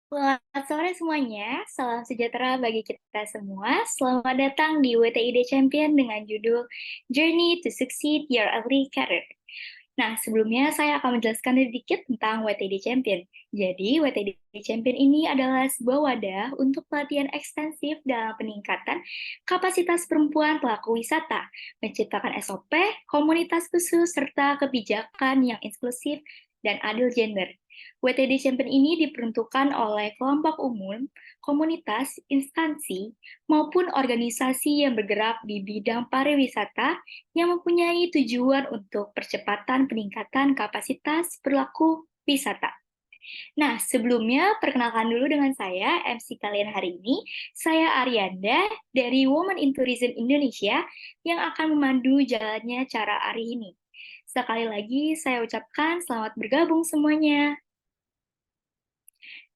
Selamat sore semuanya, salam sejahtera bagi kita semua. Selamat datang di WTID Champion dengan judul Journey to Succeed Your Early Career. Nah, sebelumnya saya akan menjelaskan sedikit tentang WTID Champion. Jadi, WTID Champion ini adalah sebuah wadah untuk pelatihan ekstensif dalam peningkatan kapasitas perempuan pelaku wisata, menciptakan SOP, komunitas khusus, serta kebijakan yang inklusif dan adil gender. WTD Champion ini diperuntukkan oleh kelompok umum, komunitas, instansi, maupun organisasi yang bergerak di bidang pariwisata yang mempunyai tujuan untuk percepatan peningkatan kapasitas perilaku wisata. Nah, sebelumnya perkenalkan dulu dengan saya, MC kalian hari ini. Saya Arianda dari Women in Tourism Indonesia yang akan memandu jalannya cara hari ini. Sekali lagi saya ucapkan selamat bergabung semuanya.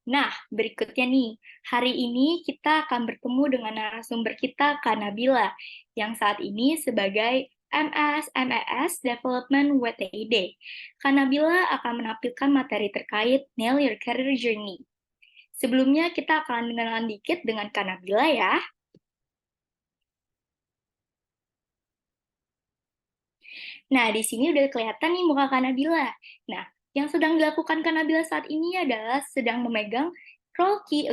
Nah, berikutnya nih, hari ini kita akan bertemu dengan narasumber kita, Kak Nabila, yang saat ini sebagai MS MES Development WTID. Kak Nabila akan menampilkan materi terkait Nail Your Career Journey. Sebelumnya kita akan mengenalan dikit dengan Kak Nabila ya. Nah, di sini udah kelihatan nih muka Kak Nabila. Nah, yang sedang dilakukan Kak Nabila saat ini adalah sedang memegang role Key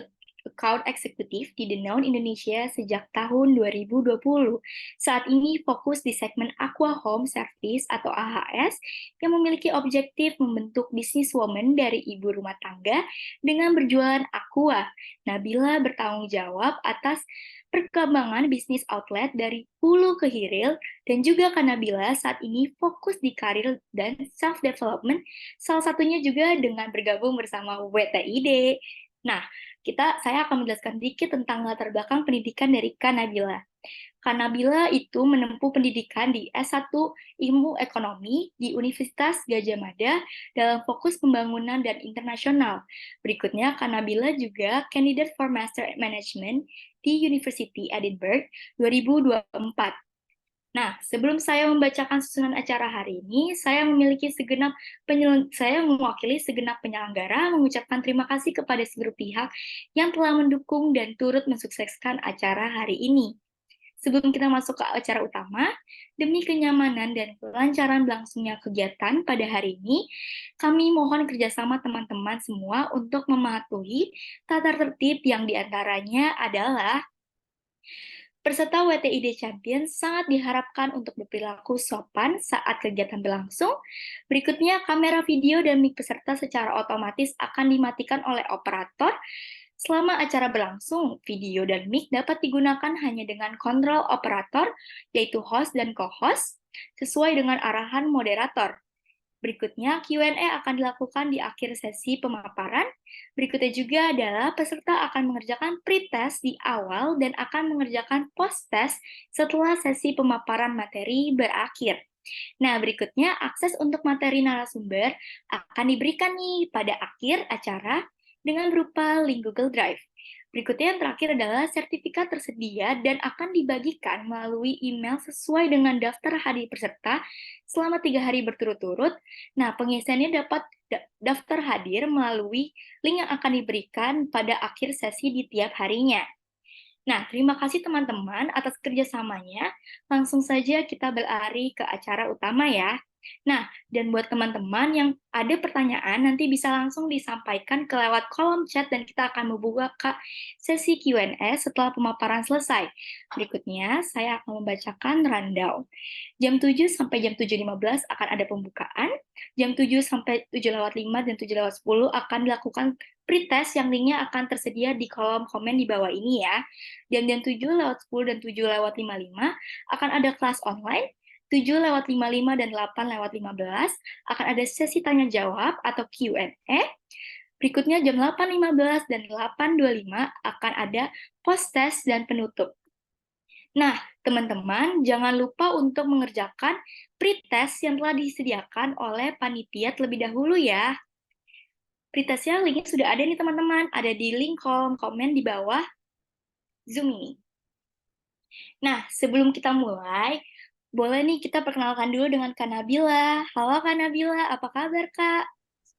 Account Executive di Danone Indonesia sejak tahun 2020. Saat ini fokus di segmen Aqua Home Service atau AHS yang memiliki objektif membentuk businesswoman dari ibu rumah tangga dengan berjualan aqua. Nabila bertanggung jawab atas perkembangan bisnis outlet dari hulu ke hilir dan juga Kak Nabila saat ini fokus di karir dan self-development, salah satunya juga dengan bergabung bersama WTID. Nah, saya akan menjelaskan sedikit tentang latar belakang pendidikan dari Kak Nabila. Kak Nabila itu menempuh pendidikan di S1 Ilmu Ekonomi di Universitas Gadjah Mada dalam fokus pembangunan dan internasional. Berikutnya, Kak Nabila juga candidate for Master Management di University Edinburgh 2024. Nah, sebelum saya membacakan susunan acara hari ini, saya mewakili segenap penyelenggara mengucapkan terima kasih kepada seluruh pihak yang telah mendukung dan turut mensukseskan acara hari ini. Sebelum kita masuk ke acara utama, demi kenyamanan dan kelancaran berlangsungnya kegiatan pada hari ini, kami mohon kerjasama teman-teman semua untuk mematuhi tata tertib yang diantaranya adalah peserta WTID Champion sangat diharapkan untuk berperilaku sopan saat kegiatan berlangsung. Berikutnya, kamera video dan mic peserta secara otomatis akan dimatikan oleh operator. Selama acara berlangsung, video dan mic dapat digunakan hanya dengan kontrol operator, yaitu host dan co-host, sesuai dengan arahan moderator. Berikutnya, Q&A akan dilakukan di akhir sesi pemaparan. Berikutnya juga adalah peserta akan mengerjakan pre-test di awal dan akan mengerjakan post-test setelah sesi pemaparan materi berakhir. Nah, berikutnya akses untuk materi narasumber akan diberikan nih pada akhir acara dengan berupa link Google Drive. Berikutnya yang terakhir adalah sertifikat tersedia dan akan dibagikan melalui email sesuai dengan daftar hadir peserta selama 3 hari berturut-turut. Nah, pengisiannya dapat daftar hadir melalui link yang akan diberikan pada akhir sesi di tiap harinya. Nah, terima kasih teman-teman atas kerjasamanya. Langsung saja kita berlari ke acara utama ya. Nah, dan buat teman-teman yang ada pertanyaan, nanti bisa langsung disampaikan ke lewat kolom chat dan kita akan membuka sesi Q&A setelah pemaparan selesai. Berikutnya, saya akan membacakan rundown. Jam 7 sampai jam 7.15 akan ada pembukaan, jam 7 sampai 7:05 dan 7:10 akan dilakukan pretest yang linknya akan tersedia di kolom komen di bawah ini ya. Jam 7:10 dan 7:55 akan ada kelas online, 7:55 dan 8:15 akan ada sesi tanya jawab atau Q&A. Berikutnya jam 8:15 dan 8:25 akan ada post test dan penutup. Nah, teman-teman, jangan lupa untuk mengerjakan pretest yang telah disediakan oleh panitia terlebih dahulu ya. Pretestnya linknya sudah ada nih teman-teman, ada di link kolom komen di bawah Zoom ini. Nah, sebelum kita mulai, boleh nih kita perkenalkan dulu dengan Kak Nabila. Halo Kak Nabila, apa kabar Kak?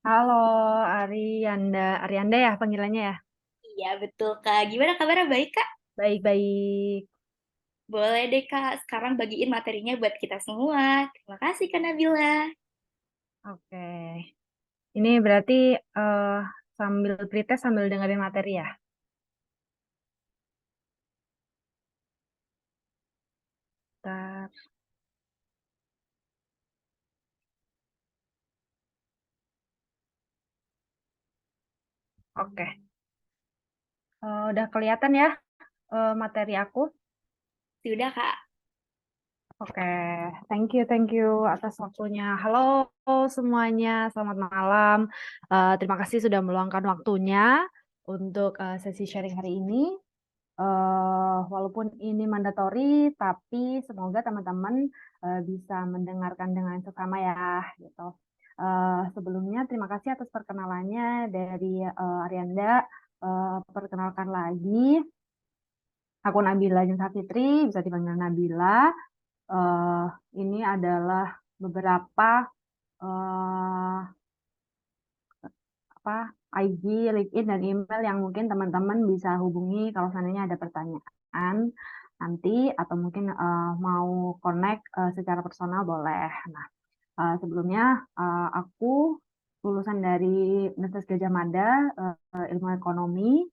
Halo, Arianda. Arianda ya panggilannya ya? Iya, betul, Kak. Gimana kabarnya? Baik, Kak? Baik-baik. Boleh deh, Kak. Sekarang bagiin materinya buat kita semua. Terima kasih, Kak Nabila. Oke. Ini berarti eh, sambil pretest sambil dengerin materi ya. Bentar. Oke. Udah kelihatan ya materi aku. Sudah, Kak. Oke. Thank you atas waktunya. Halo semuanya, selamat malam. Terima kasih sudah meluangkan waktunya untuk sesi sharing hari ini. Walaupun ini mandatory, tapi semoga teman-teman bisa mendengarkan dengan seksama ya, gitu. Sebelumnya terima kasih atas perkenalannya dari Arianda. Perkenalkan lagi, aku Nabila Jinsa Fitri, bisa dipanggil Nabila. Eh, ini adalah beberapa eh, apa IG, LinkedIn, dan email yang mungkin teman-teman bisa hubungi kalau seandainya ada pertanyaan nanti atau mungkin mau connect secara personal boleh. Nah, sebelumnya aku lulusan dari Universitas Gadjah Mada, ilmu ekonomi,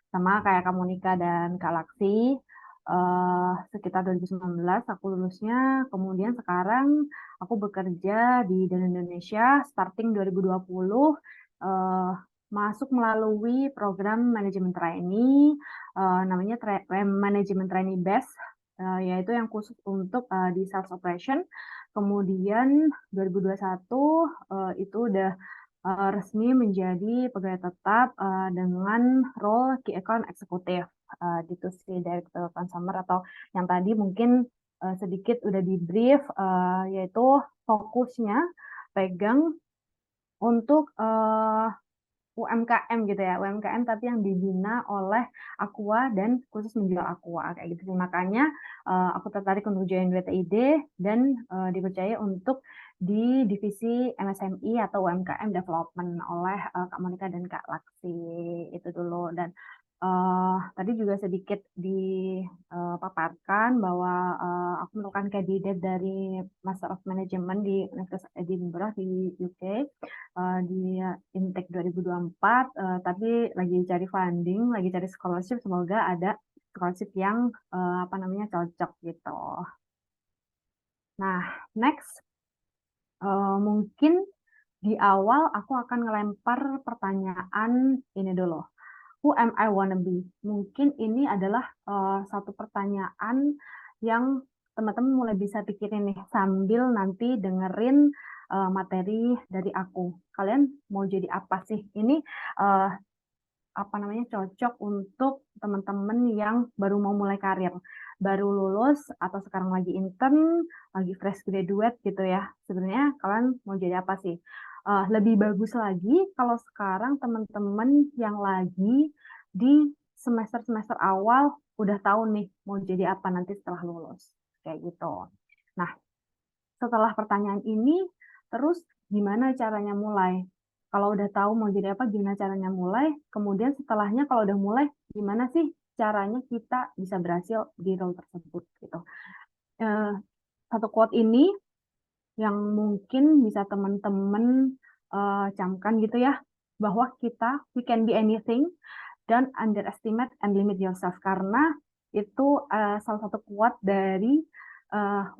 sama kayak Kak Monika dan Kak Laksi. Sekitar 2019 aku lulusnya, kemudian sekarang aku bekerja di Dan Indonesia starting 2020, eh, masuk melalui program manajemen trainee, namanya manajemen trainee base, yaitu yang khusus untuk di sales operation. Kemudian 2021 itu udah resmi menjadi pegawai tetap dengan role Key Account Eksekutif, gitu sih, Director Consumer, atau yang tadi mungkin sedikit udah di brief, yaitu fokusnya pegang untuk UMKM gitu ya, UMKM tapi yang dibina oleh Aqua dan khusus menjual Aqua kayak gitu sih. Makanya aku tertarik untuk join WTID dan dipercaya untuk di divisi MSMI atau UMKM Development oleh Kak Monika dan Kak Laksi. Itu dulu. Dan tadi juga sedikit dipaparkan bahwa aku merupakan kandidat dari Master of Management di Universitas Edinburgh di UK, di intake 2024, tapi lagi cari funding, lagi cari scholarship, semoga ada scholarship yang apa namanya cocok gitu. Nah, next, mungkin di awal aku akan ngelempar pertanyaan ini dulu. Who am I wanna be? Mungkin ini adalah satu pertanyaan yang teman-teman mulai bisa pikirin nih sambil nanti dengerin materi dari aku. Kalian mau jadi apa sih? Ini uh, apa namanya cocok untuk teman-teman yang baru mau mulai karir, baru lulus atau sekarang lagi intern, lagi fresh graduate gitu ya. Sebenarnya kalian mau jadi apa sih? Lebih bagus lagi kalau sekarang teman-teman yang lagi di semester-semester awal udah tahu nih mau jadi apa nanti setelah lulus, kayak gitu. Nah, setelah pertanyaan ini, terus gimana caranya mulai? Kalau udah tahu mau jadi apa, gimana caranya mulai? Kemudian setelahnya kalau udah mulai, gimana sih caranya kita bisa berhasil di role tersebut gitu. Eh, Satu quote ini yang mungkin bisa teman-teman camkan gitu ya, bahwa we can be anything, don't underestimate and limit yourself, karena itu salah satu quote dari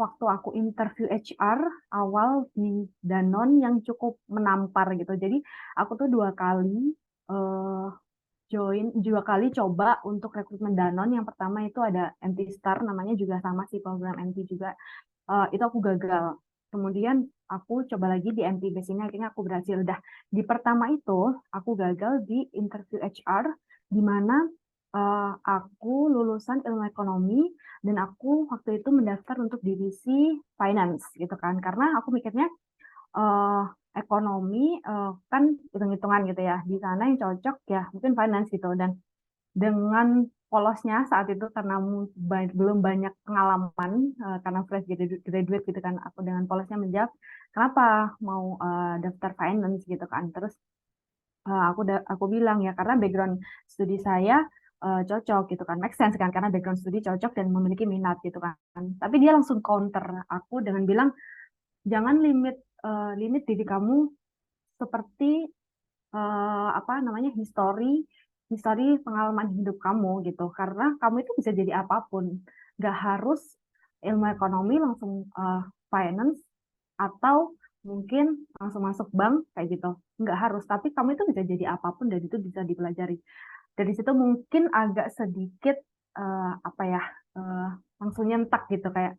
waktu aku interview HR awal di Danone yang cukup menampar gitu. Jadi aku tuh uh, dua kali coba untuk rekrutmen Danone. Yang pertama itu ada MT Star, namanya juga sama sih, program MT juga. Itu aku gagal. Kemudian aku coba lagi di MTB sini, akhirnya aku berhasil. Dah di pertama itu aku gagal di interview HR, di mana aku lulusan ilmu ekonomi dan aku waktu itu mendaftar untuk divisi finance gitu kan, karena aku mikirnya eh, ekonomi kan hitung-hitungan gitu ya, di sana yang cocok ya mungkin finance gitu. Dan dengan polosnya saat itu karena belum banyak pengalaman, karena fresh graduate gitu kan, aku dengan polosnya menjawab kenapa mau daftar finance gitu kan. Terus Aku bilang ya karena background studi saya cocok gitu kan, make sense kan karena background studi cocok dan memiliki minat gitu kan. Tapi dia langsung counter aku dengan bilang jangan limit diri kamu seperti apa namanya history pengalaman hidup kamu gitu karena kamu itu bisa jadi apapun, nggak harus ilmu ekonomi langsung finance atau mungkin langsung masuk bank kayak gitu, nggak harus, tapi kamu itu bisa jadi apapun dan itu bisa dipelajari. Dari situ mungkin agak sedikit apa ya, eh, langsung nyentak gitu kayak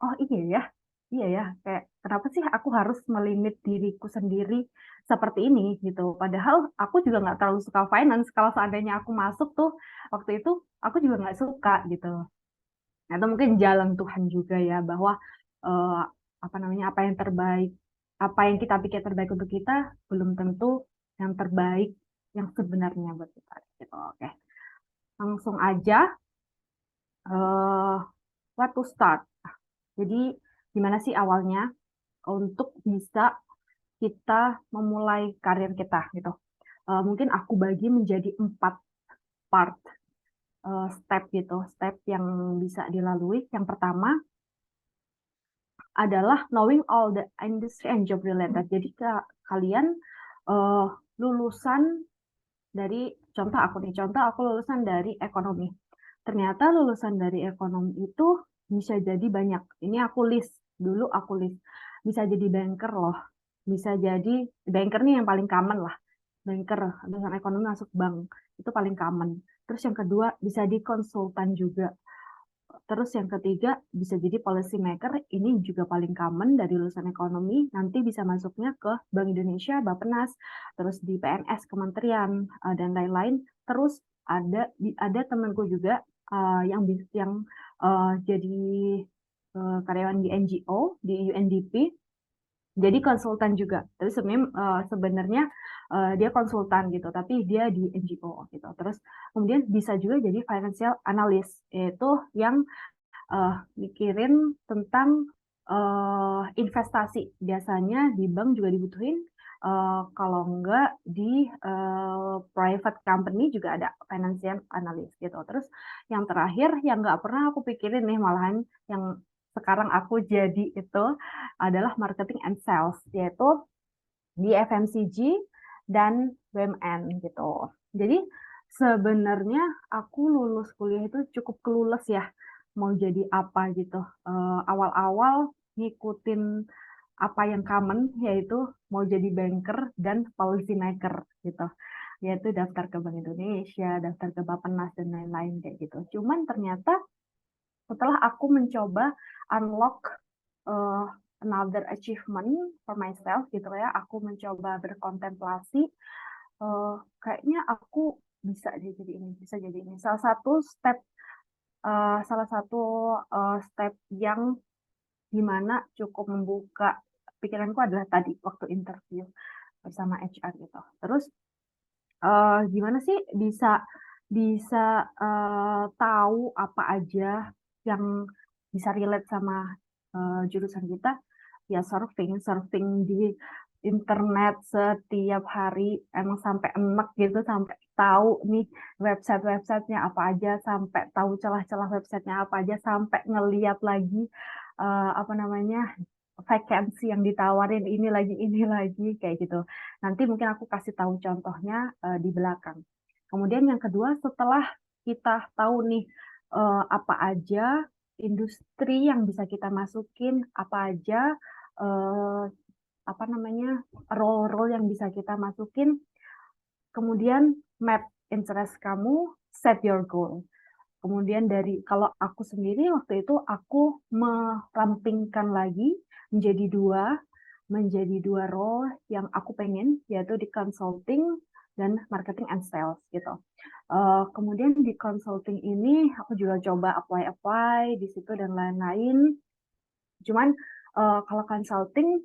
oh iya ya, kayak kenapa sih aku harus melimit diriku sendiri seperti ini gitu. Padahal aku juga nggak terlalu suka finance. Kalau seandainya aku masuk tuh waktu itu aku juga nggak suka gitu. Atau mungkin jalan Tuhan juga ya bahwa eh, apa namanya apa yang kita pikir terbaik untuk kita belum tentu yang terbaik yang sebenarnya buat kita gitu. Oke, langsung aja what to start. Jadi gimana sih awalnya untuk bisa kita memulai karir kita gitu. Mungkin aku bagi menjadi 4 part step gitu, step yang bisa dilalui. Yang pertama adalah knowing all the industry and job related. Jadi kalian uh, lulusan dari contoh aku lulusan dari ekonomi. Ternyata lulusan dari ekonomi itu bisa jadi banyak. Ini aku list. Bisa jadi banker loh. Bisa jadi banker nih yang paling common lah. Banker, lulusan ekonomi masuk bank. Itu paling common. Terus yang kedua bisa di konsultan juga. Terus yang ketiga bisa jadi policy maker, ini juga paling common dari lulusan ekonomi, nanti bisa masuknya ke Bank Indonesia, Bappenas, terus di PNS, Kementerian, dan lain-lain. Terus ada temanku juga yang jadi karyawan di NGO, di UNDP, jadi konsultan juga. Tapi sebenarnya dia konsultan gitu, tapi dia di NGO gitu. Terus kemudian bisa juga jadi financial analyst, yaitu yang mikirin tentang investasi. Biasanya di bank juga dibutuhin. Kalau enggak di private company juga ada financial analyst gitu. Terus yang terakhir yang nggak pernah aku pikirin nih malahan yang sekarang aku jadi itu adalah marketing and sales, yaitu di FMCG dan BUMN gitu. Jadi sebenarnya aku lulus kuliah itu cukup clueless ya mau jadi apa gitu. Awal-awal ngikutin apa yang common yaitu mau jadi banker dan policy maker gitu. Yaitu daftar ke Bank Indonesia, daftar ke Bappenas dan lain-lain kayak gitu. Cuman ternyata setelah aku mencoba unlock uh, another achievement for myself gitu ya, aku mencoba berkontemplasi, kayaknya aku bisa jadi ini. Salah satu step yang dimana cukup membuka pikiranku adalah tadi waktu interview bersama HR gitu. Terus gimana sih bisa bisa tahu apa aja yang bisa relate sama jurusan kita? Ya surfing di internet setiap hari emang sampai enak gitu, sampai tahu nih websitenya apa aja, sampai tahu celah-celah websitenya apa aja, sampai ngeliat lagi apa namanya vacancy yang ditawarin ini lagi kayak gitu. Nanti mungkin aku kasih tahu contohnya di belakang. Kemudian yang kedua, setelah kita tahu nih apa aja industri yang bisa kita masukin, apa aja eh, apa namanya role-role yang bisa kita masukin, kemudian map interest kamu, set your goal. Kemudian kalau aku sendiri waktu itu aku merampingkan lagi menjadi dua menjadi dua role yang aku pengen, yaitu di consulting dan marketing and sales gitu. Kemudian di consulting ini aku juga coba apply di situ dan lain-lain. Cuman kalau consulting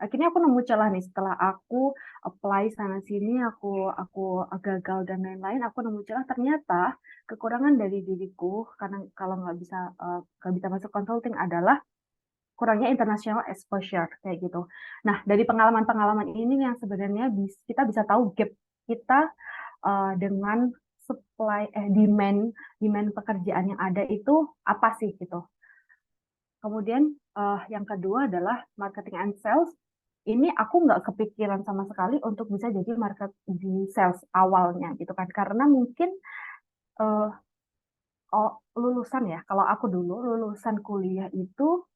akhirnya aku nemu celah nih setelah aku apply sana sini, aku gagal dan lain-lain. Aku nemu celah ternyata kekurangan dari diriku karena kalau nggak bisa masuk consulting adalah kurangnya international exposure kayak gitu. Nah, dari pengalaman-pengalaman ini yang sebenarnya kita bisa tahu gap kita dengan demand pekerjaan yang ada itu apa sih gitu. Kemudian yang kedua adalah marketing and sales. Ini aku nggak kepikiran sama sekali untuk bisa jadi market di sales awalnya gitu kan, karena mungkin eh, lulusan ya. Kalau aku dulu lulusan kuliah itu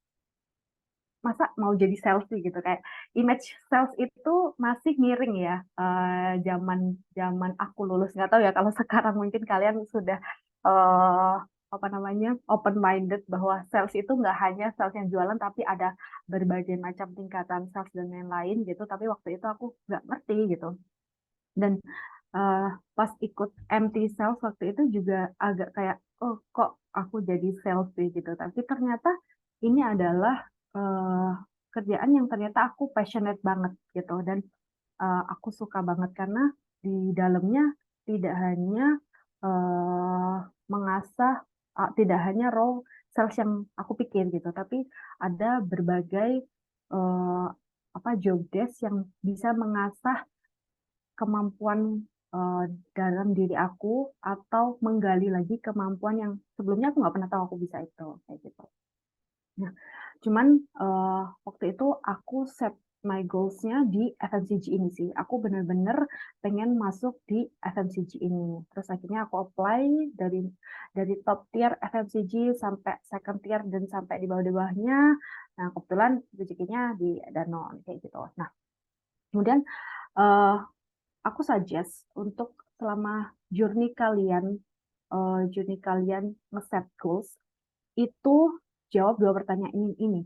masa mau jadi sales sih gitu, kayak image sales itu masih miring ya, zaman zaman aku lulus. Nggak tahu ya kalau sekarang mungkin kalian sudah eh, apa namanya open minded bahwa sales itu nggak hanya sales yang jualan, tapi ada berbagai macam tingkatan sales dan lain-lain gitu. Tapi waktu itu aku nggak ngerti gitu. Dan eh, pas ikut MT sales waktu itu juga agak kayak, oh kok aku jadi sales sih gitu. Tapi ternyata ini adalah eh, kerjaan yang ternyata aku passionate banget gitu. Dan aku suka banget karena di dalamnya tidak hanya eh, mengasah, tidak hanya role sales yang aku pikir gitu, tapi ada berbagai eh, apa job desk yang bisa mengasah kemampuan eh, dalam diri aku atau menggali lagi kemampuan yang sebelumnya aku nggak pernah tahu aku bisa itu kayak gitu. Nah, cuman waktu itu aku set my goals-nya di FMCG ini sih. Aku bener-bener pengen masuk di FMCG ini. Terus akhirnya aku apply dari top tier FMCG sampai second tier dan sampai di bawah-bawahnya. Nah, kebetulan rezekinya di Danone kayak gitu. Nah, kemudian eh, aku suggest untuk selama journey kalian nge-set goals itu jawab dua pertanyaan ini,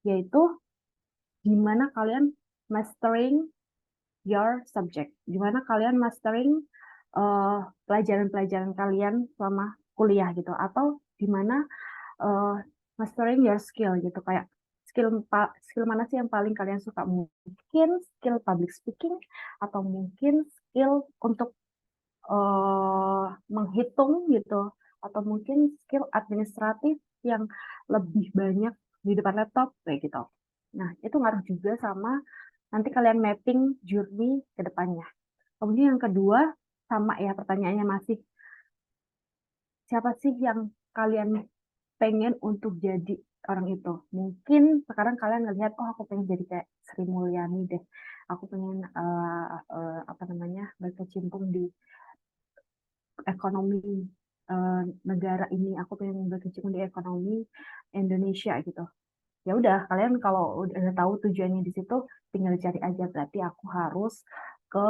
yaitu gimana kalian mastering your subject, gimana kalian mastering pelajaran-pelajaran kalian selama kuliah gitu, atau gimana uh, mastering your skill gitu, kayak skill mana sih yang paling kalian suka, mungkin skill public speaking atau mungkin skill untuk menghitung gitu, atau mungkin skill administratif yang lebih banyak di depan laptop kayak gitu. Nah, itu ngaruh juga sama nanti kalian mapping journey ke depannya. Kemudian yang kedua, sama ya pertanyaannya masih, siapa sih yang kalian pengen untuk jadi orang itu? Mungkin sekarang kalian ngelihat, oh aku pengen jadi kayak Sri Mulyani deh. Aku pengen apa namanya berkecimpung di ekonomi negara ini. Aku pengen berkecimpung di ekonomi Indonesia gitu. Ya udah, kalian kalau udah tahu tujuannya di situ, tinggal cari aja. Berarti aku harus ke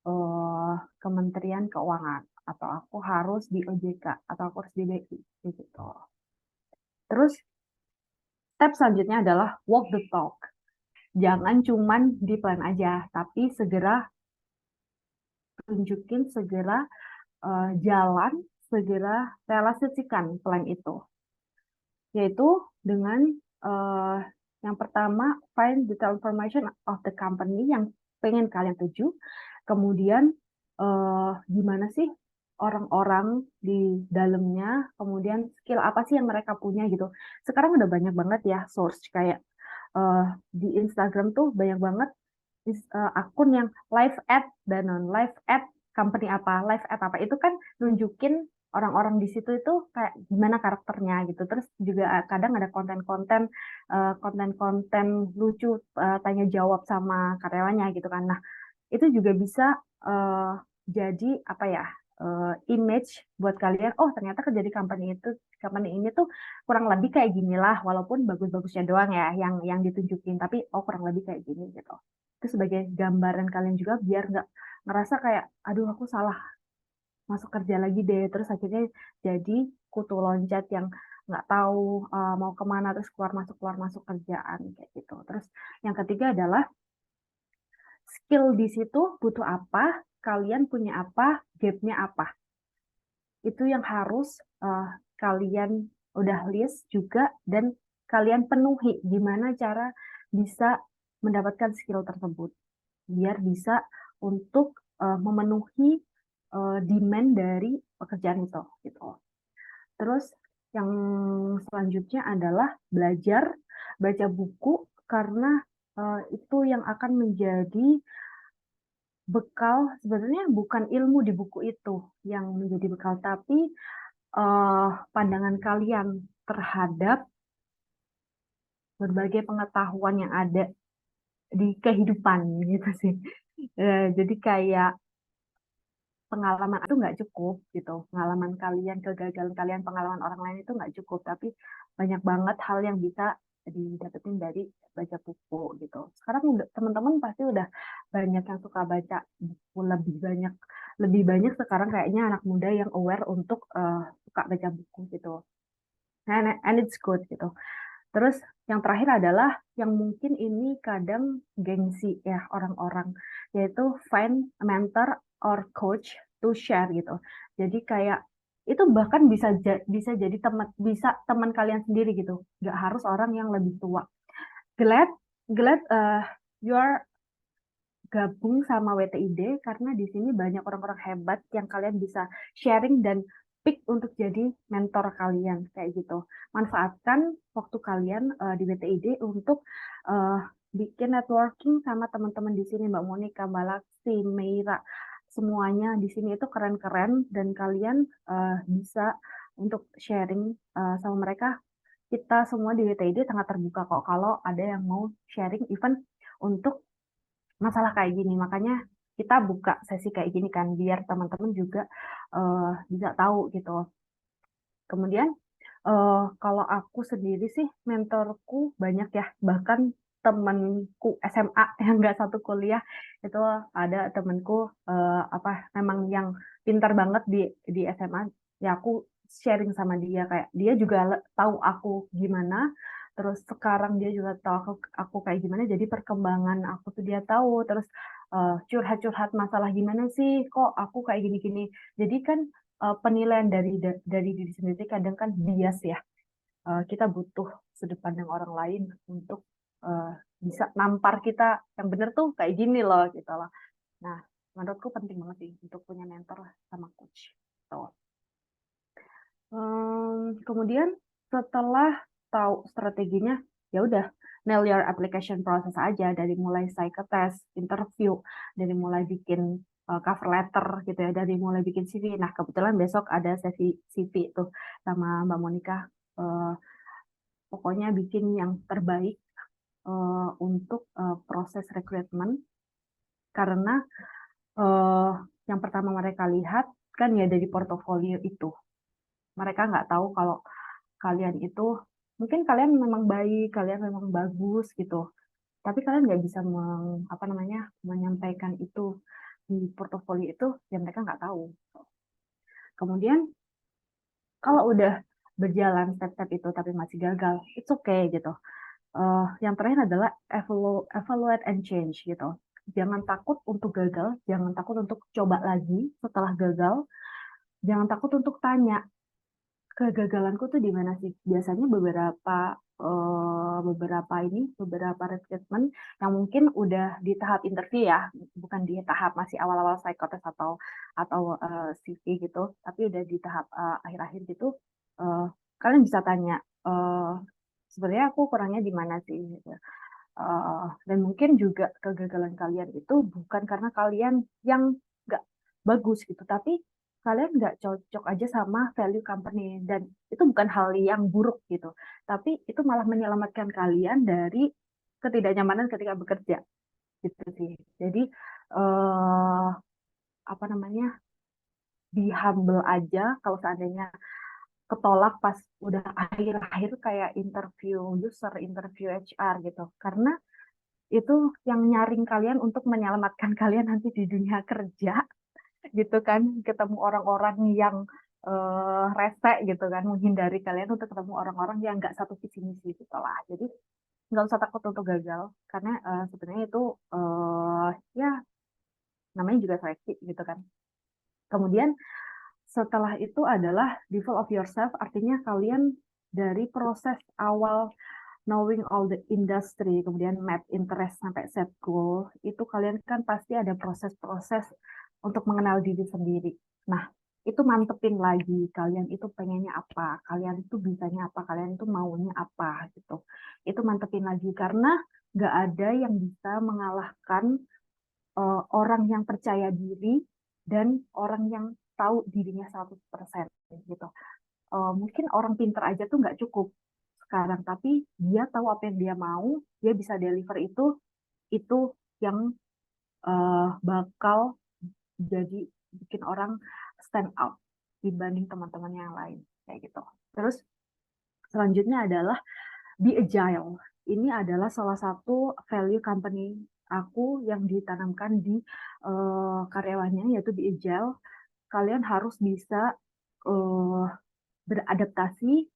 eh, Kementerian Keuangan, atau aku harus di OJK, atau aku harus di BI gitu. Terus step selanjutnya adalah walk the talk. Jangan cuman di plan aja, tapi segera tunjukin, segera jalan, segera realisasikan plan itu. Yaitu dengan eh, yang pertama, find detailed information of the company yang pengen kalian tuju. Kemudian gimana sih orang-orang di dalamnya, kemudian skill apa sih yang mereka punya gitu. Sekarang udah banyak banget ya source, kayak eh, di Instagram tuh banyak banget akun yang live ad Danone, live ad company apa, live ad apa, itu kan nunjukin orang-orang di situ itu kayak gimana karakternya gitu. Terus juga kadang ada konten-konten lucu, tanya jawab sama karyawannya gitu kan. Nah, itu juga bisa eh, jadi apa ya, image buat kalian. Oh, ternyata kerja di company ini tuh kurang lebih kayak gini lah, walaupun bagus-bagusnya doang ya yang ditunjukin, tapi oh kurang lebih kayak gini gitu. Itu sebagai gambaran kalian juga, biar nggak ngerasa kayak aduh aku salah masuk kerja lagi deh, terus akhirnya jadi kutu loncat yang nggak tahu mau kemana, terus keluar masuk kerjaan kayak gitu. Terus yang ketiga adalah skill di situ butuh apa, kalian punya apa, gapnya apa. Itu yang harus kalian udah list juga, dan kalian penuhi gimana cara bisa mendapatkan skill tersebut. Biar bisa untuk memenuhi demand dari pekerjaan itu gitu. Terus Yang selanjutnya adalah belajar, baca buku, karena itu yang akan menjadi bekal. Sebenarnya bukan ilmu di buku itu yang menjadi bekal, tapi pandangan kalian terhadap berbagai pengetahuan yang ada di kehidupan gitu sih. Jadi kayak pengalaman itu nggak cukup gitu. Pengalaman kalian, kegagalan kalian, pengalaman orang lain itu nggak cukup, tapi banyak banget hal yang bisa didapetin dari baca buku gitu. Sekarang teman-teman pasti udah banyak yang suka baca buku, lebih banyak sekarang kayaknya anak muda yang aware untuk suka baca buku gitu. And it's good gitu. Terus yang terakhir adalah yang mungkin ini kadang gengsi ya orang-orang, yaitu find a mentor or coach to share gitu. Jadi kayak itu bahkan bisa jadi teman kalian sendiri gitu. Nggak harus orang yang lebih tua. Glad glad you're gabung sama WTID karena di sini banyak orang-orang hebat yang kalian bisa sharing dan pick untuk jadi mentor kalian kayak gitu. Manfaatkan waktu kalian di WTID untuk bikin networking sama teman-teman di sini, Mbak Monica, Mbak Laksi, Meira, semuanya di sini itu keren-keren dan kalian bisa untuk sharing sama mereka. Kita semua di WTID sangat terbuka kok kalau ada yang mau sharing event untuk masalah kayak gini. Makanya kita buka sesi kayak gini kan, biar teman-teman juga bisa tahu gitu. Kemudian kalau aku sendiri sih mentorku banyak ya, bahkan temenku SMA yang nggak satu kuliah itu ada temenku apa memang yang pintar banget di SMA, ya aku sharing sama dia kayak dia juga tahu aku gimana, terus sekarang dia juga tahu aku kayak gimana, jadi perkembangan aku tuh dia tahu, terus curhat-curhat masalah gimana sih kok aku kayak gini-gini, jadi kan penilaian dari diri sendiri kadang kan bias ya. Kita butuh sudut pandang orang lain untuk uh, bisa nampar kita yang bener tuh kayak gini loh gitu loh. Nah, menurutku penting banget sih untuk punya mentor sama coach. Tuh. Kemudian setelah tahu strateginya, ya udah nail your application process aja dari mulai psychotest, interview, dari mulai bikin cover letter gitu ya, dari mulai bikin CV. Nah, kebetulan besok ada sesi CV tuh sama Mbak Monica. Eh, Pokoknya bikin yang terbaik untuk proses rekrutmen karena eh, yang pertama mereka lihat kan ya dari portofolio itu. Mereka nggak tahu kalau kalian itu mungkin kalian memang baik, kalian memang bagus gitu. Tapi kalian nggak bisa apa namanya menyampaikan itu di portofolio itu, ya mereka nggak tahu. Kemudian kalau udah berjalan step-step itu tapi masih gagal, it's okay gitu. Yang terakhir adalah evaluate and change gitu. Jangan takut untuk gagal, jangan takut untuk coba lagi setelah gagal, jangan takut untuk tanya kegagalanku tuh di mana sih? Biasanya beberapa rekrutmen yang mungkin udah di tahap interview ya, bukan di tahap masih awal-awal psikotes atau CV gitu, tapi udah di tahap akhir-akhir gitu. eh, Kalian bisa tanya, sebenarnya aku kurangnya di mana sih? Gitu. Dan mungkin juga kegagalan kalian itu bukan karena kalian yang nggak bagus gitu, tapi kalian nggak cocok aja sama value company dan itu bukan hal yang buruk gitu, tapi itu malah menyelamatkan kalian dari ketidaknyamanan ketika bekerja gitu sih. Jadi eh, apa namanya di humble aja kalau seandainya ketolak pas udah akhir-akhir kayak interview user, interview HR gitu, karena itu yang nyaring kalian untuk menyelamatkan kalian nanti di dunia kerja gitu kan, ketemu orang-orang yang rese gitu kan, menghindari kalian untuk ketemu orang-orang yang nggak satu visi misi gitu lah. Jadi nggak usah takut untuk gagal karena sebenarnya itu ya namanya juga seleksi gitu kan. Kemudian setelah itu adalah develop of yourself, artinya kalian dari proses awal knowing all the industry, kemudian map interest sampai set goal, itu kalian kan pasti ada proses-proses untuk mengenal diri sendiri. Nah, itu mantepin lagi kalian itu pengennya apa, kalian itu bisanya apa, kalian itu maunya apa gitu. Itu mantepin lagi karena nggak ada yang bisa mengalahkan orang yang percaya diri dan orang yang tahu dirinya 100% gitu. Mungkin orang pinter aja tuh nggak cukup sekarang, tapi dia tahu apa yang dia mau, dia bisa deliver itu yang bakal jadi bikin orang stand out dibanding teman-teman yang lain kayak gitu. Terus selanjutnya adalah be agile. Ini adalah salah satu value company aku yang ditanamkan di karyawannya, yaitu be agile. Kalian harus bisa uh, beradaptasi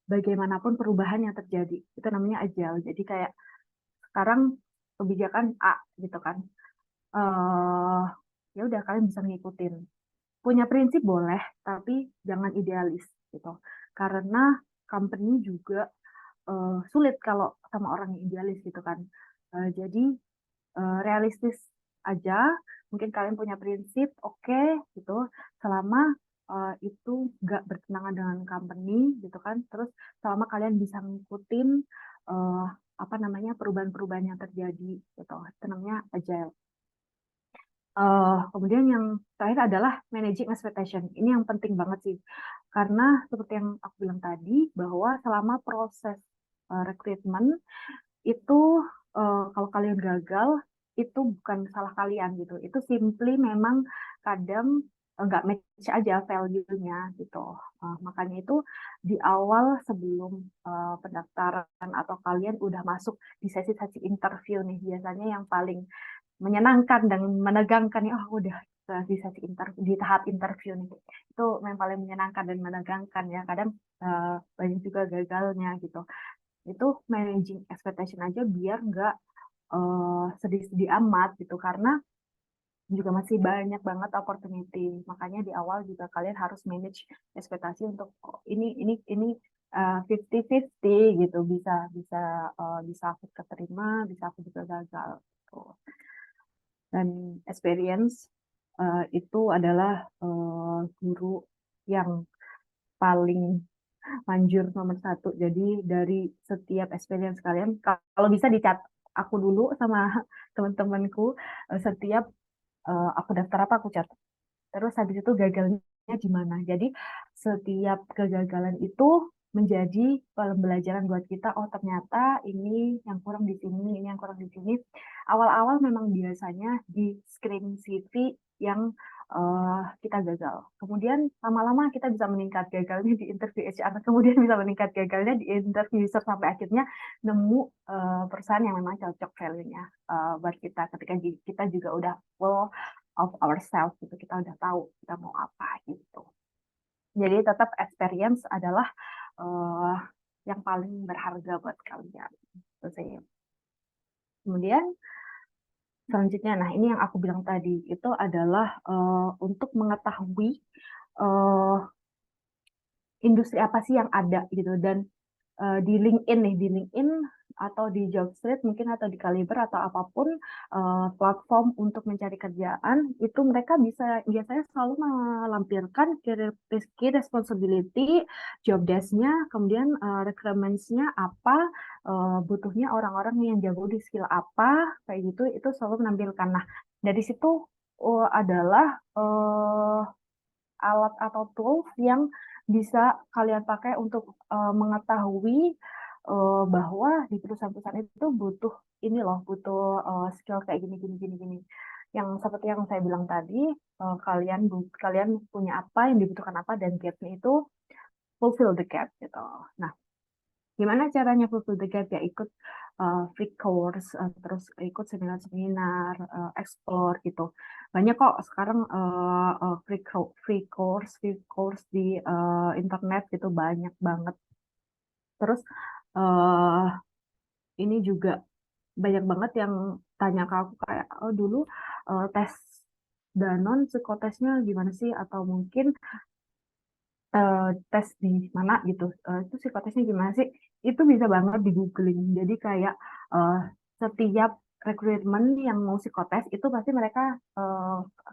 bagaimanapun perubahan yang terjadi. Itu namanya agile. Jadi kayak sekarang kebijakan A gitu kan. eh Ya udah kalian bisa ngikutin. Punya prinsip boleh, tapi jangan idealis gitu. Karena company juga sulit kalau sama orang yang idealis gitu kan. Jadi realistis aja. Mungkin kalian punya prinsip, oke, gitu. Selama itu nggak bertentangan dengan company gitu kan. Terus selama kalian bisa ngikutin uh, apa namanya perubahan-perubahan yang terjadi gitu. Itu namanya agile. Kemudian yang terakhir adalah managing expectation. Ini yang penting banget sih, karena seperti yang aku bilang tadi, bahwa selama proses rekrutmen itu kalau kalian gagal, itu bukan salah kalian gitu. Itu simply memang kadang nggak match aja value-nya gitu. Makanya itu di awal sebelum pendaftaran atau kalian udah masuk di sesi-sesi interview nih, biasanya yang paling menyenangkan dan menegangkan ya, oh udah di sesi interview, di tahap interview nih itu yang paling menyenangkan dan menegangkan ya, kadang banyak juga gagalnya gitu. Itu managing expectation aja biar nggak sedih-sedih amat gitu, karena juga masih banyak banget opportunity. Makanya di awal juga kalian harus manage ekspektasi untuk oh, ini 50-50 gitu, bisa bisa bisa aku keterima, bisa aku juga gagal gitu. Dan experience itu adalah guru yang paling manjur nomor satu. Jadi dari setiap experience kalian, kalau bisa dicat aku dulu sama teman-temanku, setiap aku daftar apa aku catat. Terus habis itu gagalnya gimana. Jadi setiap kegagalan itu menjadi pembelajaran buat kita. Oh ternyata ini yang kurang di sini, ini yang kurang di sini. Awal-awal memang biasanya di screen CV yang kita gagal. Kemudian lama-lama kita bisa meningkat gagalnya di interview HR. Kemudian bisa meningkat gagalnya di interview user sampai akhirnya nemu perusahaan yang memang cocok value-nya buat kita. Ketika kita juga udah full of ourselves gitu, kita udah tahu kita mau apa gitu. Jadi tetap experience adalah uh, yang paling berharga buat kalian. Itu sih. Kemudian selanjutnya, nah ini yang aku bilang tadi itu adalah untuk mengetahui uh, industri apa sih yang ada gitu, dan di LinkedIn nih, di LinkedIn atau di Jobstreet mungkin atau di Kaliber atau apapun platform untuk mencari kerjaan, itu mereka bisa biasanya selalu melampirkan key responsibility, job desk-nya, kemudian requirements-nya apa, butuhnya orang-orang yang jago di skill apa, kayak gitu, itu selalu menampilkan. Nah, dari situ adalah alat atau tools yang bisa kalian pakai untuk mengetahui bahwa di perusahaan-perusahaan itu butuh ini loh, butuh skill kayak gini gini gini gini. Yang seperti yang saya bilang tadi, kalian punya apa, yang dibutuhkan apa, dan gapnya itu fulfill the gap gitu. Nah, gimana caranya fulfill the gap? Ya ikut free course, terus ikut seminar-seminar, explore gitu. Banyak kok sekarang free course di internet gitu, banyak banget. Terus uh, ini juga banyak banget yang tanya ke aku kayak, oh dulu tes Danon psikotesnya gimana sih? Atau mungkin tes di mana gitu, itu psikotesnya gimana sih, itu bisa banget di googling. Jadi kayak eh, setiap rekrutmen yang mau psikotes itu pasti mereka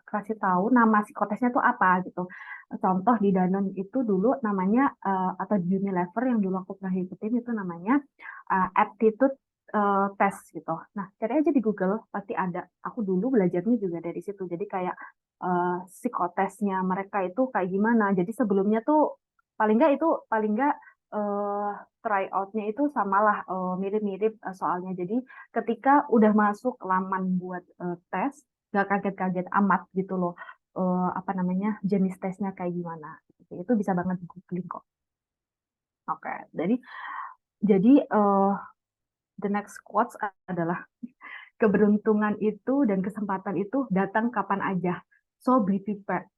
kasih tahu nama psikotesnya tuh apa gitu. Contoh di Danone itu dulu namanya atau di Unilever yang dulu aku pernah ikutin itu namanya aptitude test gitu. Nah, cari aja di Google pasti ada. Aku dulu belajarnya juga dari situ. Jadi kayak psikotesnya mereka itu kayak gimana. Jadi sebelumnya tuh paling nggak eh, try out-nya itu samalah mirip-mirip soalnya. Jadi ketika udah masuk laman buat tes, nggak kaget-kaget amat gitu loh apa namanya jenis tesnya kayak gimana. Itu bisa banget di googling kok. Oke, jadi the next quotes adalah keberuntungan itu dan kesempatan itu datang kapan aja. So be prepared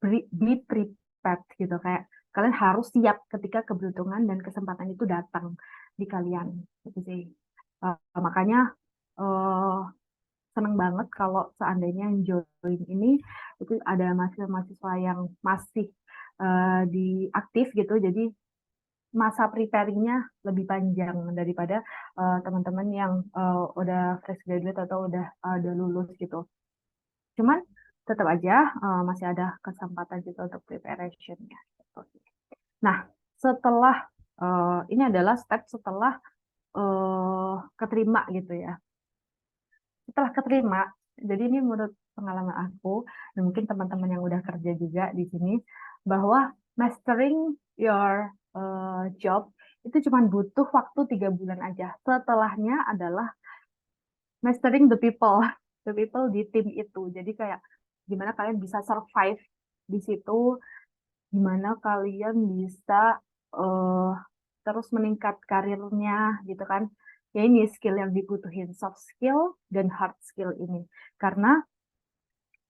gitu kayak kalian harus siap ketika keberuntungan dan kesempatan itu datang di kalian. Gitu sih. Makanya uh, seneng banget kalau seandainya yang join ini itu ada mahasiswa-mahasiswa yang masih di aktif gitu, jadi masa preparingnya lebih panjang daripada teman-teman yang udah fresh graduate atau udah lulus gitu. Cuman tetap aja masih ada kesempatan juga untuk preparationnya. Gitu. Nah, setelah ini adalah step setelah keterima gitu ya. Setelah keterima, jadi ini menurut pengalaman aku, dan mungkin teman-teman yang udah kerja juga di sini, bahwa mastering your job itu cuma butuh waktu 3 bulan aja. Setelahnya adalah mastering the people di tim itu. Jadi kayak gimana kalian bisa survive di situ, gimana kalian bisa uh, terus meningkat karirnya gitu kan. Ya ini skill yang dibutuhin, soft skill dan hard skill ini. Karena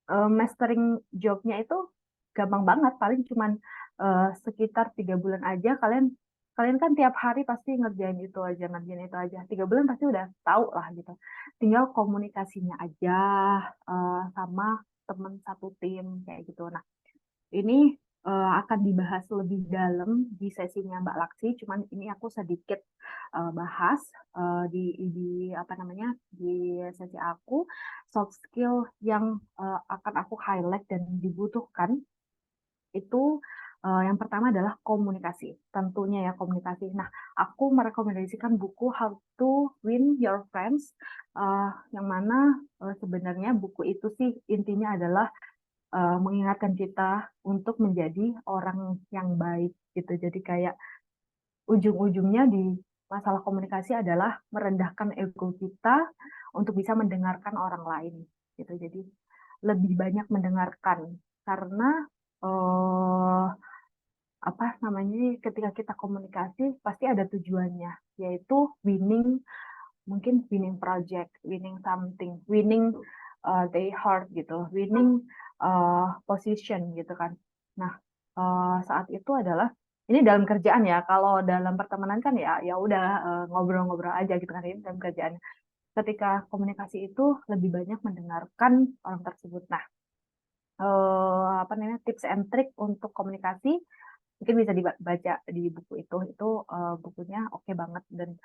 mastering jobnya itu gampang banget, paling cuman sekitar 3 bulan aja kalian kalian kan tiap hari pasti ngerjain itu aja. 3 bulan pasti udah tahu lah gitu. Tinggal komunikasinya aja sama teman satu tim kayak gitu. Nah, ini akan dibahas lebih dalam di sesinya Mbak Laksi, cuman ini aku sedikit bahas di apa namanya di sesi aku soft skill yang akan aku highlight dan dibutuhkan itu yang pertama adalah komunikasi, tentunya ya komunikasi. Nah, aku merekomendasikan buku How to Win Your Friends, yang mana sebenarnya buku itu sih intinya adalah mengingatkan kita untuk menjadi orang yang baik gitu. Jadi kayak ujung-ujungnya di masalah komunikasi adalah merendahkan ego kita untuk bisa mendengarkan orang lain gitu. Jadi lebih banyak mendengarkan karena eh, apa namanya ketika kita komunikasi pasti ada tujuannya yaitu winning mungkin winning project, winning something, winning their heart gitu, winning position gitu kan. Nah, saat itu adalah ini dalam kerjaan ya. Kalau dalam pertemanan kan ya ya udah ngobrol-ngobrol aja gitu kan ini dalam kerjaan. Ketika komunikasi itu lebih banyak mendengarkan orang tersebut. Nah, apa namanya tips and trick untuk komunikasi mungkin bisa dibaca di buku itu bukunya oke banget dan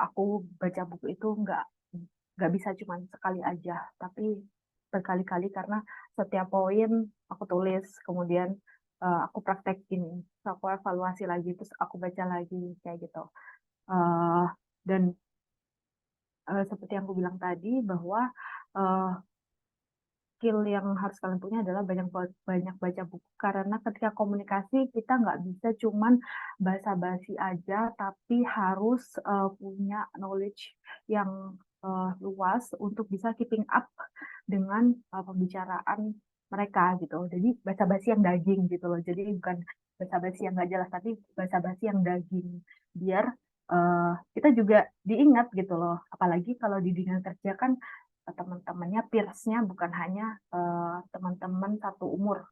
aku baca buku itu nggak bisa cuma sekali aja tapi berkali-kali karena setiap poin aku tulis kemudian aku praktekin terus aku evaluasi lagi terus aku baca lagi kayak gitu. Eh, dan seperti yang aku bilang tadi bahwa eh, skill yang harus kalian punya adalah banyak baca buku karena ketika komunikasi kita nggak bisa cuman basa-basi aja tapi harus punya knowledge yang luas untuk bisa keeping up dengan pembicaraan mereka gitu. Jadi basa-basi yang daging gitu loh. Jadi bukan basa-basi yang nggak jelas tapi basa-basi yang daging biar kita juga diingat gitu loh. Apalagi kalau di dunia kerja kan teman-temannya peersnya bukan hanya teman-teman satu umur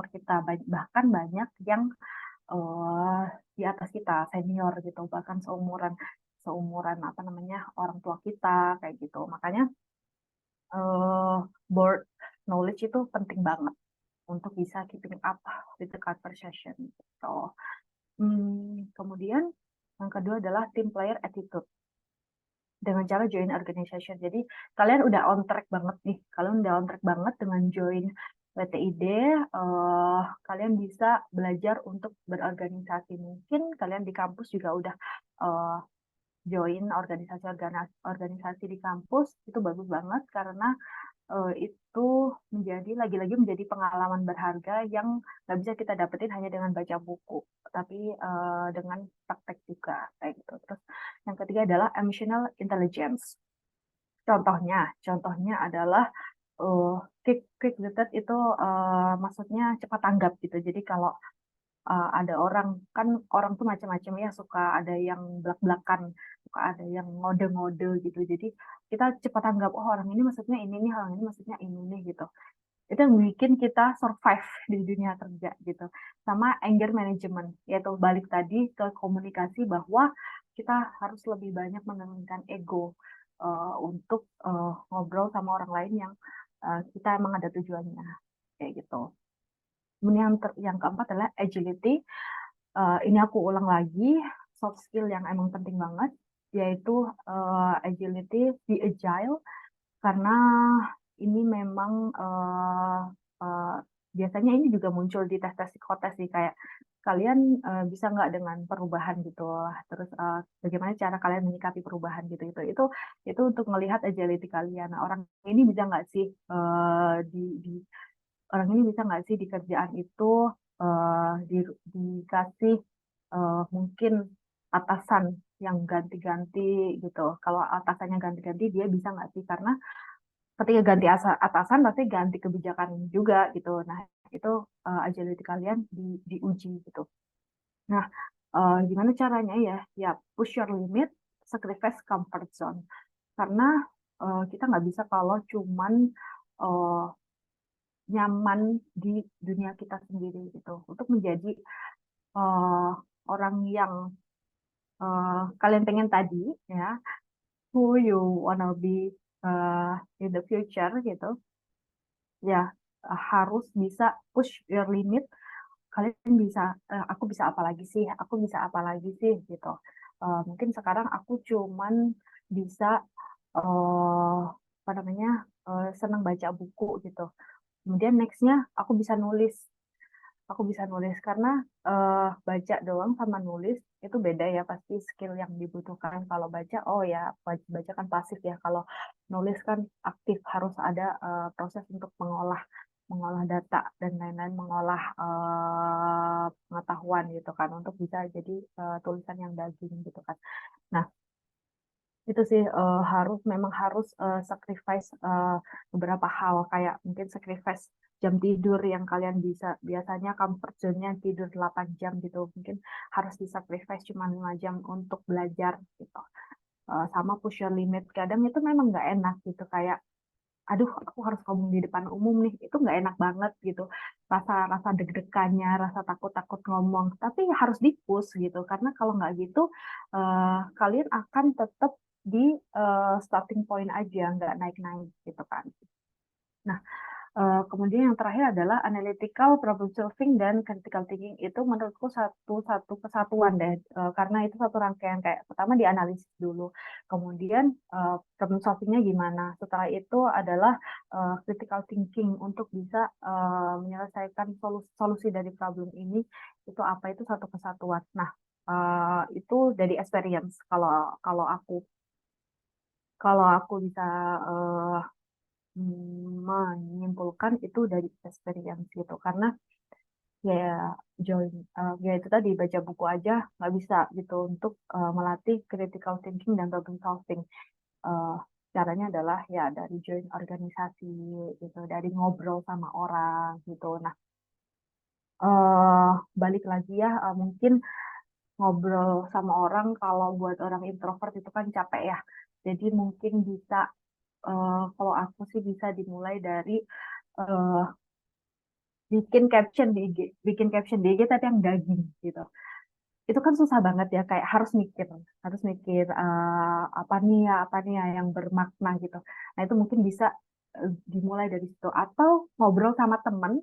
kita bahkan banyak yang uh, di atas kita senior gitu bahkan seumuran seumuran apa namanya orang tua kita kayak gitu makanya uh, board knowledge itu penting banget untuk bisa keeping up with the conversation gitu. Kemudian yang kedua adalah team player attitude dengan cara join organization. Jadi kalian udah on track banget nih. Kalian udah on track banget dengan join PTID, kalian bisa belajar untuk berorganisasi. Mungkin kalian di kampus juga udah eh, join organisasi di kampus, itu bagus banget karena itu lagi-lagi menjadi pengalaman berharga yang nggak bisa kita dapetin hanya dengan baca buku, tapi dengan praktek juga kayak gitu. Terus yang ketiga adalah emotional intelligence. Contohnya adalah quick witted itu maksudnya cepat tanggap gitu. Jadi kalau ada orang tuh macam-macam ya, suka ada yang belak-belakan, suka ada yang ngode-ngode gitu. Jadi kita cepat tanggap, oh orang ini maksudnya ini nih, orang ini maksudnya ini nih gitu. Itu yang bikin kita survive di dunia kerja gitu. Sama anger management, yaitu balik tadi ke komunikasi bahwa kita harus lebih banyak menurunkan ego untuk ngobrol sama orang lain yang kita emang ada tujuannya kayak gitu. Kemudian yang keempat adalah agility. Ini aku ulang lagi, soft skill yang emang penting banget, yaitu agility, be agile, karena ini memang uh, biasanya ini juga muncul di tes-tes psikotes sih, kayak kalian bisa nggak dengan perubahan gitu, terus bagaimana cara kalian menyikapi perubahan gitu, itu untuk melihat agility kalian. Nah, orang ini bisa nggak sih orang ini bisa nggak sih di kerjaan itu dikasih mungkin atasan yang ganti-ganti gitu. Kalau atasannya ganti-ganti, dia bisa nggak sih? Karena ketika ganti atasan, pasti ganti kebijakan juga gitu. Nah, itu agility kalian diuji gitu. Nah, gimana caranya ya? Ya, push your limit, sacrifice comfort zone. Karena kita nggak bisa kalau cuman uh, nyaman di dunia kita sendiri gitu. Untuk menjadi uh, orang yang kalian pengen tadi ya, who you wanna be in the future gitu, ya harus bisa push your limit. Kalian bisa, aku bisa apa lagi sih? Aku bisa apa lagi sih gitu. Mungkin sekarang aku cuman bisa apa namanya senang baca buku gitu. Kemudian nextnya aku bisa nulis karena baca doang sama nulis itu beda ya, pasti skill yang dibutuhkan. Kalau baca, oh ya baca kan pasif ya, kalau nulis kan aktif, harus ada proses untuk mengolah mengolah data dan lain-lain, mengolah pengetahuan gitu kan, untuk bisa jadi tulisan yang daging gitu kan. Nah, itu sih memang harus sacrifice beberapa hal, kayak mungkin sacrifice jam tidur yang kalian bisa biasanya comfort zone-nya tidur 8 jam gitu, mungkin harus disacrifice cuma 5 jam untuk belajar gitu. Sama push your limit, kadang itu memang nggak enak gitu, kayak aduh aku harus ngomong di depan umum nih, itu nggak enak banget gitu, rasa rasa deg-degannya, rasa takut-takut ngomong, tapi harus di-push gitu, karena kalau nggak gitu kalian akan tetap di starting point aja, nggak naik-naik gitu kan. Nah, kemudian yang terakhir adalah analytical, problem solving, dan critical thinking. Itu menurutku satu kesatuan deh, karena itu satu rangkaian, kayak pertama dianalisis dulu, kemudian problem solvingnya gimana. Setelah itu adalah critical thinking untuk bisa menyelesaikan solusi dari problem ini. Itu apa? Itu satu kesatuan. Nah, itu dari experience. Kalau aku kalau aku bisa eh, menyimpulkan itu dari experience gitu, karena ya ya itu tadi, baca buku aja nggak bisa gitu untuk melatih critical thinking dan problem solving. Eh, Caranya adalah ya dari join organisasi gitu, dari ngobrol sama orang gitu. Nah, balik lagi ya, mungkin ngobrol sama orang, kalau buat orang introvert itu kan capek ya, jadi mungkin bisa kalau aku sih bisa dimulai dari eh, bikin caption di IG tapi yang daging gitu. Itu kan susah banget ya, kayak harus mikir apa nih ya yang bermakna gitu. Nah, itu mungkin bisa dimulai dari situ, atau ngobrol sama temen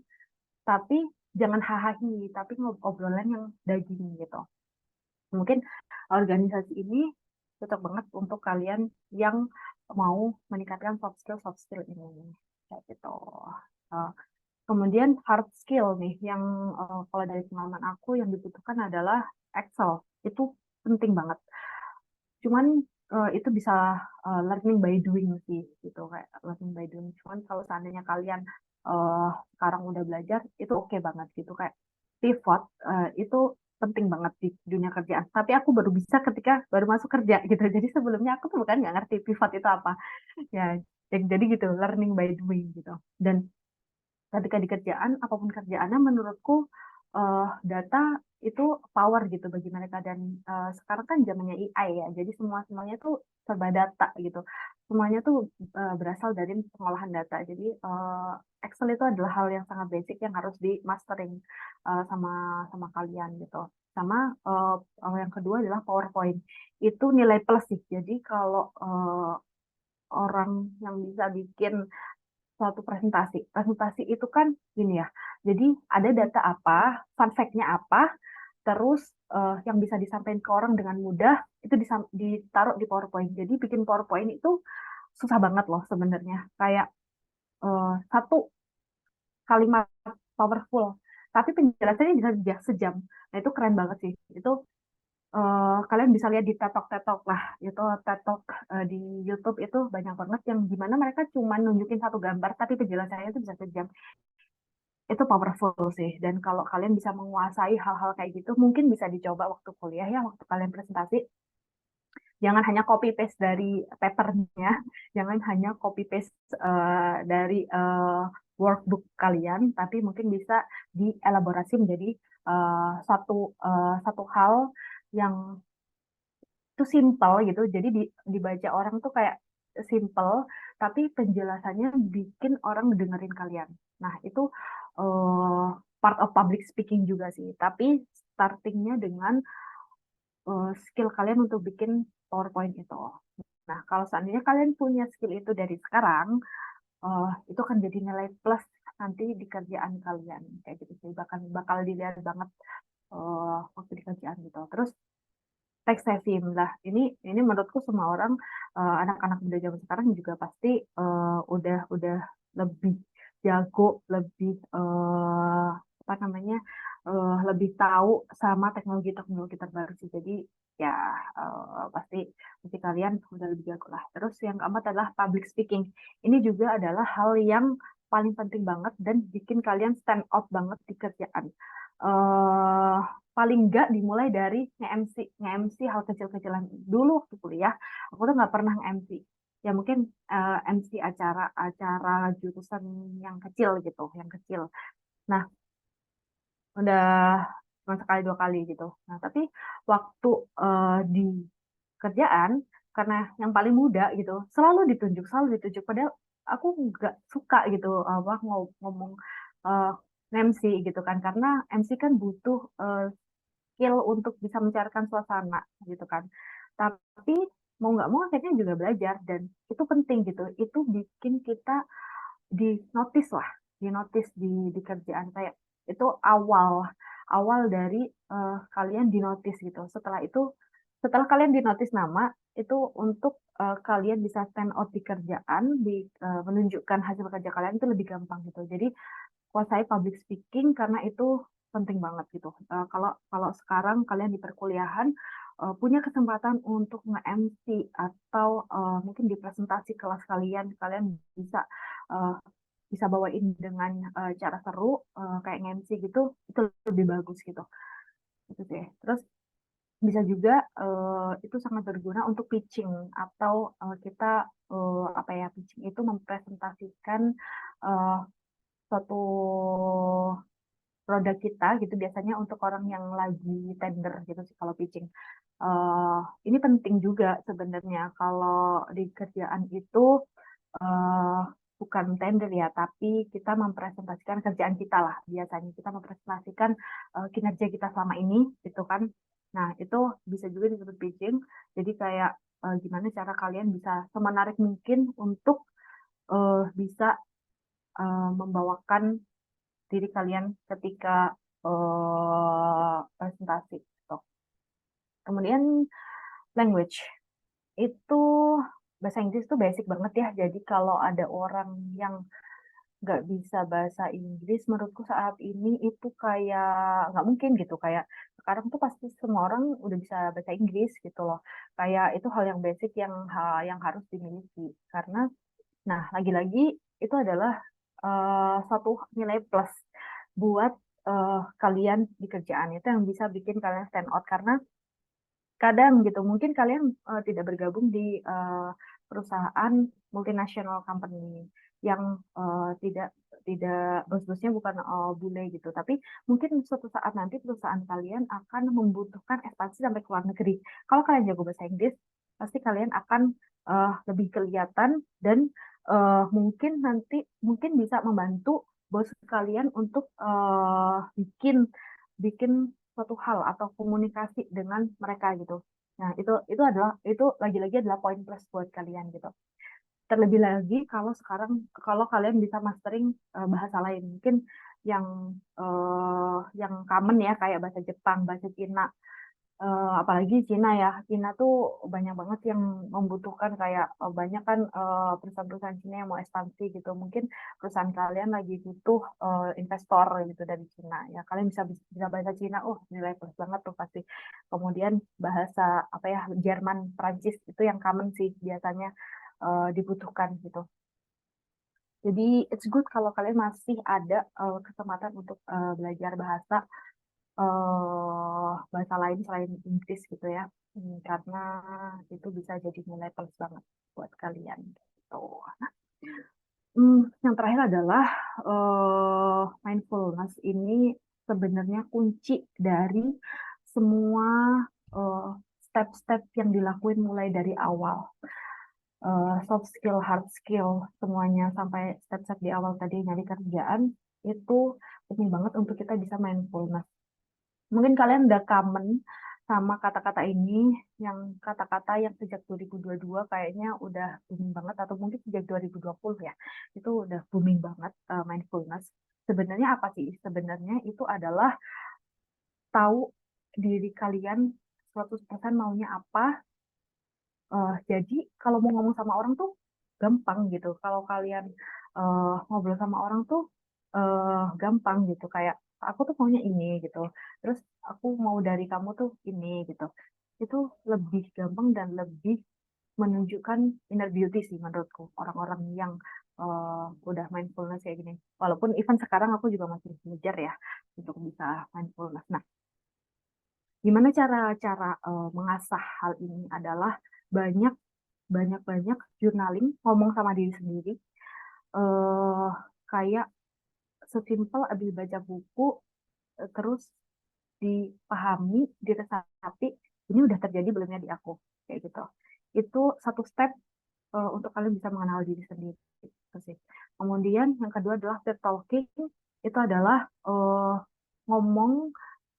tapi jangan hahaha, tapi ngobrolan yang daging gitu. Mungkin organisasi ini cocok banget untuk kalian yang mau meningkatkan soft skill ini kayak gitu. Eh, Kemudian hard skill nih, yang kalau dari pengalaman aku yang dibutuhkan adalah Excel. Itu penting banget. Cuman itu bisa learning by doing sih, gitu kayak learning by doing. Cuman kalau seandainya kalian sekarang udah belajar, itu oke banget gitu kayak pivot itu penting banget di dunia kerjaan. Tapi aku baru bisa ketika baru masuk kerja gitu. Jadi sebelumnya aku tuh bukan nggak ngerti pivot itu apa. Ya, jadi gitu learning by doing gitu. Dan ketika di kerjaan, apapun kerjaannya menurutku data itu power gitu bagi mereka dan sekarang kan zamannya AI ya, jadi semuanya tuh serba data gitu. Semuanya tuh berasal dari pengolahan data. Jadi Excel itu adalah hal yang sangat basic yang harus di mastering sama sama kalian gitu. Sama yang kedua adalah PowerPoint. Itu nilai plus sih. Jadi kalau orang yang bisa bikin suatu presentasi. Presentasi itu kan gini ya. Jadi ada data apa, fun fact-nya apa, terus yang bisa disampaikan ke orang dengan mudah itu ditaruh di PowerPoint. Jadi bikin PowerPoint itu susah banget loh sebenarnya. Kayak satu kalimat powerful, tapi penjelasannya bisa sejam. Nah itu keren banget sih. Itu kalian bisa lihat di TED Talk lah, itu TED Talk di YouTube itu banyak banget yang gimana mereka cuma nunjukin satu gambar, tapi penjelasannya itu bisa sejam. Itu powerful sih. Dan kalau kalian bisa menguasai hal-hal kayak gitu, mungkin bisa dicoba waktu kuliah ya, waktu kalian presentasi. Jangan hanya copy paste dari papernya, jangan hanya copy paste dari workbook kalian, tapi mungkin bisa dielaborasi menjadi satu hal yang itu simple gitu. Jadi dibaca orang tuh kayak simple, tapi penjelasannya bikin orang dengerin kalian. Nah, itu part of public speaking juga sih. Tapi startingnya dengan skill kalian untuk bikin PowerPoint itu. Nah, kalau seandainya kalian punya skill itu dari sekarang, itu akan jadi nilai plus nanti di kerjaan kalian. Kayak gitu sih, bakal dilihat banget waktu di kerjaan gitu. Terus tech savvy lah. Ini menurutku semua orang anak-anak muda zaman sekarang juga pasti udah lebih jago, lebih apa namanya lebih tahu sama teknologi-teknologi terbaru sih. Jadi ya pasti pasti kalian udah lebih jago lah. Terus yang keempat adalah public speaking. Ini juga adalah hal yang paling penting banget dan bikin kalian stand out banget di kerjaan. eh Paling nggak dimulai dari nge-MC hal kecil-kecilan. Dulu waktu kuliah aku tuh nggak pernah nge-MC, ya mungkin MC acara-acara jurusan yang kecil gitu, yang kecil. Nah, udah cuma sekali dua kali gitu. Nah, tapi waktu di kerjaan, karena yang paling muda gitu selalu ditunjuk padahal aku nggak suka gitu apa ngomong uh, MC gitu kan, karena MC kan butuh skill untuk bisa mencairkan suasana gitu kan. Tapi mau nggak mau akhirnya juga belajar dan itu penting gitu. Itu bikin kita di notice lah, di notice di kerjaan kayak itu awal awal dari kalian di notice gitu. Setelah kalian di notice nama itu untuk kalian bisa stand out di kerjaan, menunjukkan hasil kerja kalian itu lebih gampang gitu. Jadi kuasai public speaking karena itu penting banget gitu. Kalau kalau sekarang kalian di perkuliahan punya kesempatan untuk nge-MC atau mungkin di presentasi kelas kalian, kalian bisa uh, bisa bawain dengan cara seru kayak nge-MC gitu, itu lebih bagus gitu. Itu sih. Terus bisa juga itu sangat berguna untuk pitching atau kita apa ya, pitching itu mempresentasikan uh, suatu produk kita gitu biasanya untuk orang yang lagi tender gitu sih kalau pitching. Eh, ini penting juga sebenarnya kalau di kerjaan itu eh, bukan tender ya, tapi kita mempresentasikan kerjaan kita lah. Biasanya kita mempresentasikan kinerja kita selama ini gitu kan. Nah, itu bisa juga disebut pitching. Jadi kayak gimana cara kalian bisa semenarik mungkin untuk bisa membawakan diri kalian ketika presentasi. Gitu. Kemudian language itu bahasa Inggris itu basic banget ya. Jadi kalau ada orang yang nggak bisa bahasa Inggris, menurutku saat ini itu kayak nggak mungkin gitu. Kayak sekarang tuh pasti semua orang udah bisa bahasa Inggris gitu loh. Kayak itu hal yang basic yang harus dimiliki. Karena, nah lagi-lagi itu adalah suatu nilai plus buat kalian di kerjaan itu yang bisa bikin kalian stand out karena kadang gitu mungkin kalian tidak bergabung di perusahaan multinational company yang tidak tidak bos-bosnya bukan bule gitu tapi mungkin suatu saat nanti perusahaan kalian akan membutuhkan ekspansi sampai ke luar negeri kalau kalian jago bahasa Inggris pasti kalian akan lebih kelihatan dan mungkin bisa membantu bos kalian untuk bikin bikin suatu hal atau komunikasi dengan mereka gitu. Nah, itu lagi-lagi adalah poin plus buat kalian gitu. Terlebih lagi kalau kalian bisa mastering bahasa lain, mungkin yang yang common ya kayak bahasa Jepang, bahasa Cina, apalagi Cina ya. Cina tuh banyak banget yang membutuhkan kayak banyak kan perusahaan-perusahaan Cina yang mau ekspansi gitu. Mungkin perusahaan kalian lagi butuh investor gitu dari Cina ya. Kalian bisa bahasa Cina, oh nilai plus banget tuh pasti. Kemudian bahasa apa ya Jerman, Prancis itu yang common sih biasanya dibutuhkan gitu. Jadi it's good kalau kalian masih ada kesempatan untuk belajar bahasa lain selain Inggris gitu ya. Karena itu bisa jadi nilai plus banget buat kalian gitu. Yang terakhir adalah mindfulness ini sebenarnya kunci dari semua eh, step-step yang dilakuin mulai dari awal. Soft skill, hard skill, semuanya sampai step-step di awal tadi nyari kerjaan itu penting banget untuk kita bisa mindfulness. Mungkin kalian udah common sama kata-kata ini, yang kata-kata yang sejak 2022 kayaknya udah booming banget, atau mungkin sejak 2020 ya, itu udah booming banget mindfulness. Sebenarnya apa sih? Sebenarnya itu adalah tahu diri kalian 100% maunya apa. Jadi kalau mau ngomong sama orang tuh gampang gitu. Kalau kalian ngobrol sama orang tuh gampang gitu. Kayak aku tuh maunya ini gitu. Terus aku mau dari kamu tuh ini gitu. Itu lebih gampang dan lebih menunjukkan inner beauty sih menurutku. Orang-orang yang udah mindfulness kayak gini. Walaupun even sekarang aku juga masih belajar ya untuk bisa mindfulness. Nah, gimana cara-cara mengasah hal ini adalah banyak banyak-banyak journaling, ngomong sama diri sendiri. eh Kayak sesimpel abis baca buku, terus dipahami, diresapi, ini udah terjadi belumnya di aku, kayak gitu. Itu satu step untuk kalian bisa mengenal diri sendiri. Gitu sih. Kemudian yang kedua adalah peer talking, itu adalah ngomong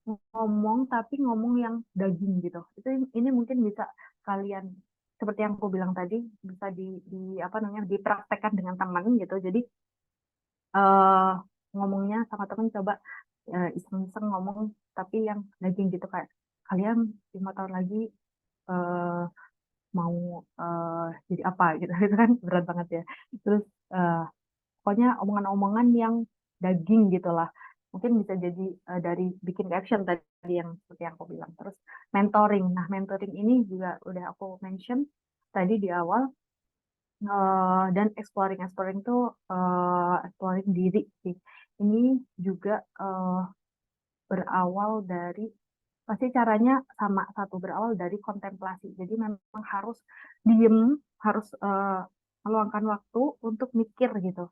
ngomong tapi ngomong yang daging gitu. Ini mungkin bisa kalian seperti yang aku bilang tadi bisa di apa namanya dipraktekkan dengan teman gitu. Jadi eh ngomongnya sama teman coba iseng-iseng ngomong tapi yang daging gitu kayak kalian 5 tahun lagi eh mau jadi apa gitu itu kan berat banget ya. Terus eh pokoknya omongan-omongan yang daging gitu lah. Mungkin bisa jadi dari bikin caption tadi yang seperti yang aku bilang. Terus mentoring. Nah, mentoring ini juga udah aku mention tadi di awal. Dan exploring tuh exploring diri sih. Ini juga berawal dari pasti caranya sama satu berawal dari kontemplasi. Jadi memang harus diem, harus meluangkan waktu untuk mikir gitu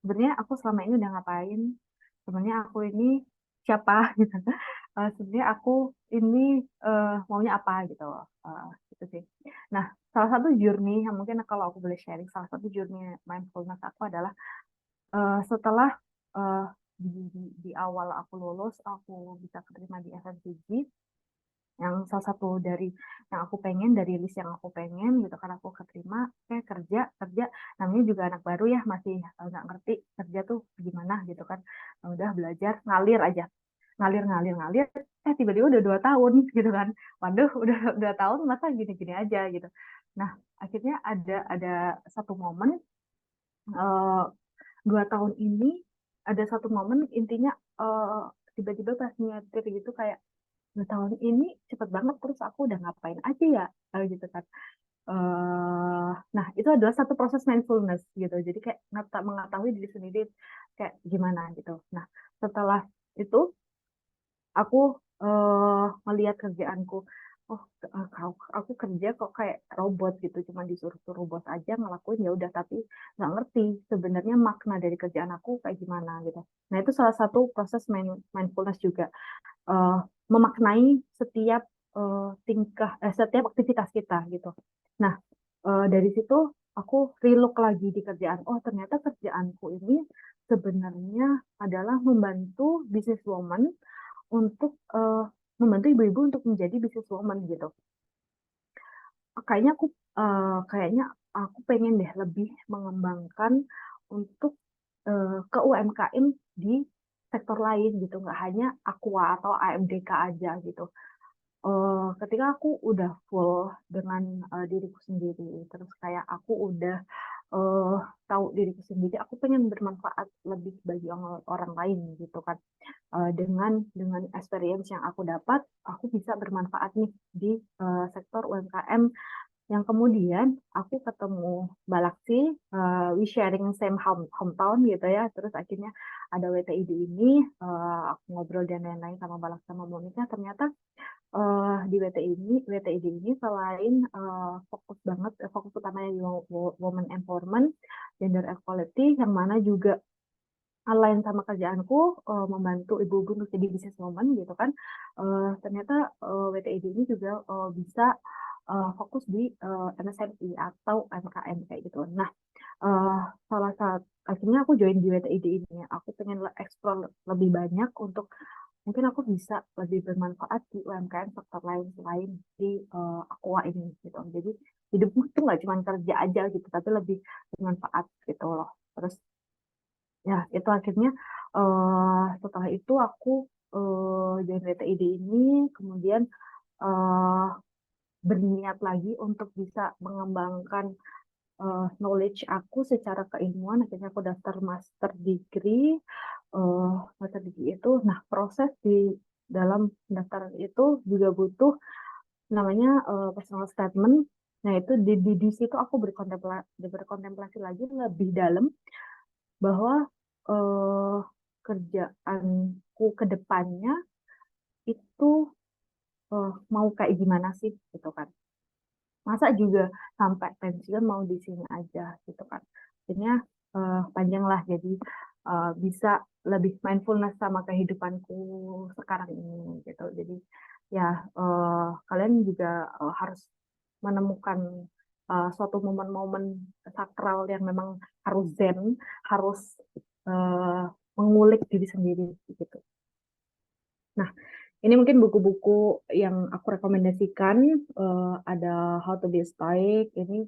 sebenarnya aku selama ini udah ngapain, sebenarnya aku ini siapa gitu. Sebenarnya aku ini maunya apa gitu. Gitu sih. Nah, salah satu journey yang mungkin kalau aku boleh sharing, salah satu journey mindfulness aku adalah setelah eh, di awal aku lulus, aku bisa keterima di FMCG yang salah satu dari yang aku pengen dari list yang aku pengen gitu kan aku keterima kayak kerja kerja namanya juga anak baru ya masih nggak ngerti kerja tuh gimana gitu kan. Nah, udah belajar ngalir aja ngalir ngalir ngalir tiba-tiba udah 2 tahun gitu kan waduh udah 2 tahun masa gini-gini aja gitu. Nah akhirnya ada satu momen 2 tahun ini ada satu momen intinya tiba-tiba pas nyetir gitu kayak 2 tahun ini cepet banget terus aku udah ngapain aja ya gitu kan. Nah itu adalah satu proses mindfulness gitu. Jadi kayak mengetahui diri sendiri kayak gimana gitu. Nah setelah itu aku melihat kerjaanku, oh aku kerja kok kayak robot gitu, cuma disuruh suruh bos aja ngelakuin ya udah, tapi nggak ngerti sebenarnya makna dari kerjaan aku kayak gimana gitu. Nah itu salah satu proses mindfulness juga, eh, memaknai setiap setiap aktivitas kita gitu. Nah dari situ aku relook lagi di kerjaan. Oh ternyata kerjaanku ini sebenarnya adalah membantu businesswoman untuk membantu ibu-ibu untuk menjadi businesswoman gitu. Kayaknya aku kayaknya aku pengen deh lebih mengembangkan untuk ke UMKM di sektor lain gitu, nggak hanya Aqua atau AMDK aja gitu. Ketika aku udah full dengan diriku sendiri, terus kayak aku udah eh, tahu diriku sendiri, aku pengen bermanfaat lebih bagi orang lain gitu kan. Dengan experience yang aku dapat, aku bisa bermanfaat nih di sektor UMKM yang kemudian aku ketemu Balaksi, we sharing same hometown gitu ya. Terus akhirnya ada WTID ini, aku ngobrol dan lain-lain sama Balaksi sama Monica. Ternyata di WTID ini selain fokus banget, fokus utamanya di women empowerment, gender equality, yang mana juga lain sama kerjaanku, membantu ibu-ibu untuk jadi business woman gitu kan. Ternyata WTID ini juga bisa fokus di MSMI atau UMKM kayak gitu. Nah, eh, salah satu akhirnya aku join di WTID ini. Aku pengen explore lebih banyak untuk mungkin aku bisa lebih bermanfaat di UMKM sektor lain selain di Aqua ini gitu. Jadi hidupku tuh nggak cuma kerja aja gitu, tapi lebih bermanfaat gitu loh. Terus ya itu akhirnya setelah itu aku join WTID ini, kemudian eh, berniat lagi untuk bisa mengembangkan knowledge aku secara keilmuan. Akhirnya aku daftar eh, master degree itu. Nah proses di dalam pendaftaran itu juga butuh namanya personal statement. Nah itu di situ aku berkontemplasi lagi lebih dalam bahwa eh, kerjaanku ke depannya itu mau kayak gimana sih gitu kan. Masa juga sampai pensiun mau di sini aja gitu kan. Akhirnya panjang lah, jadi bisa lebih mindfulness sama kehidupanku sekarang ini gitu. Jadi ya kalian juga harus menemukan suatu momen-momen sakral yang memang harus zen, harus eh, mengulik diri sendiri gitu. Nah, ini mungkin buku-buku yang aku rekomendasikan. Ada How to Be Stoic, ini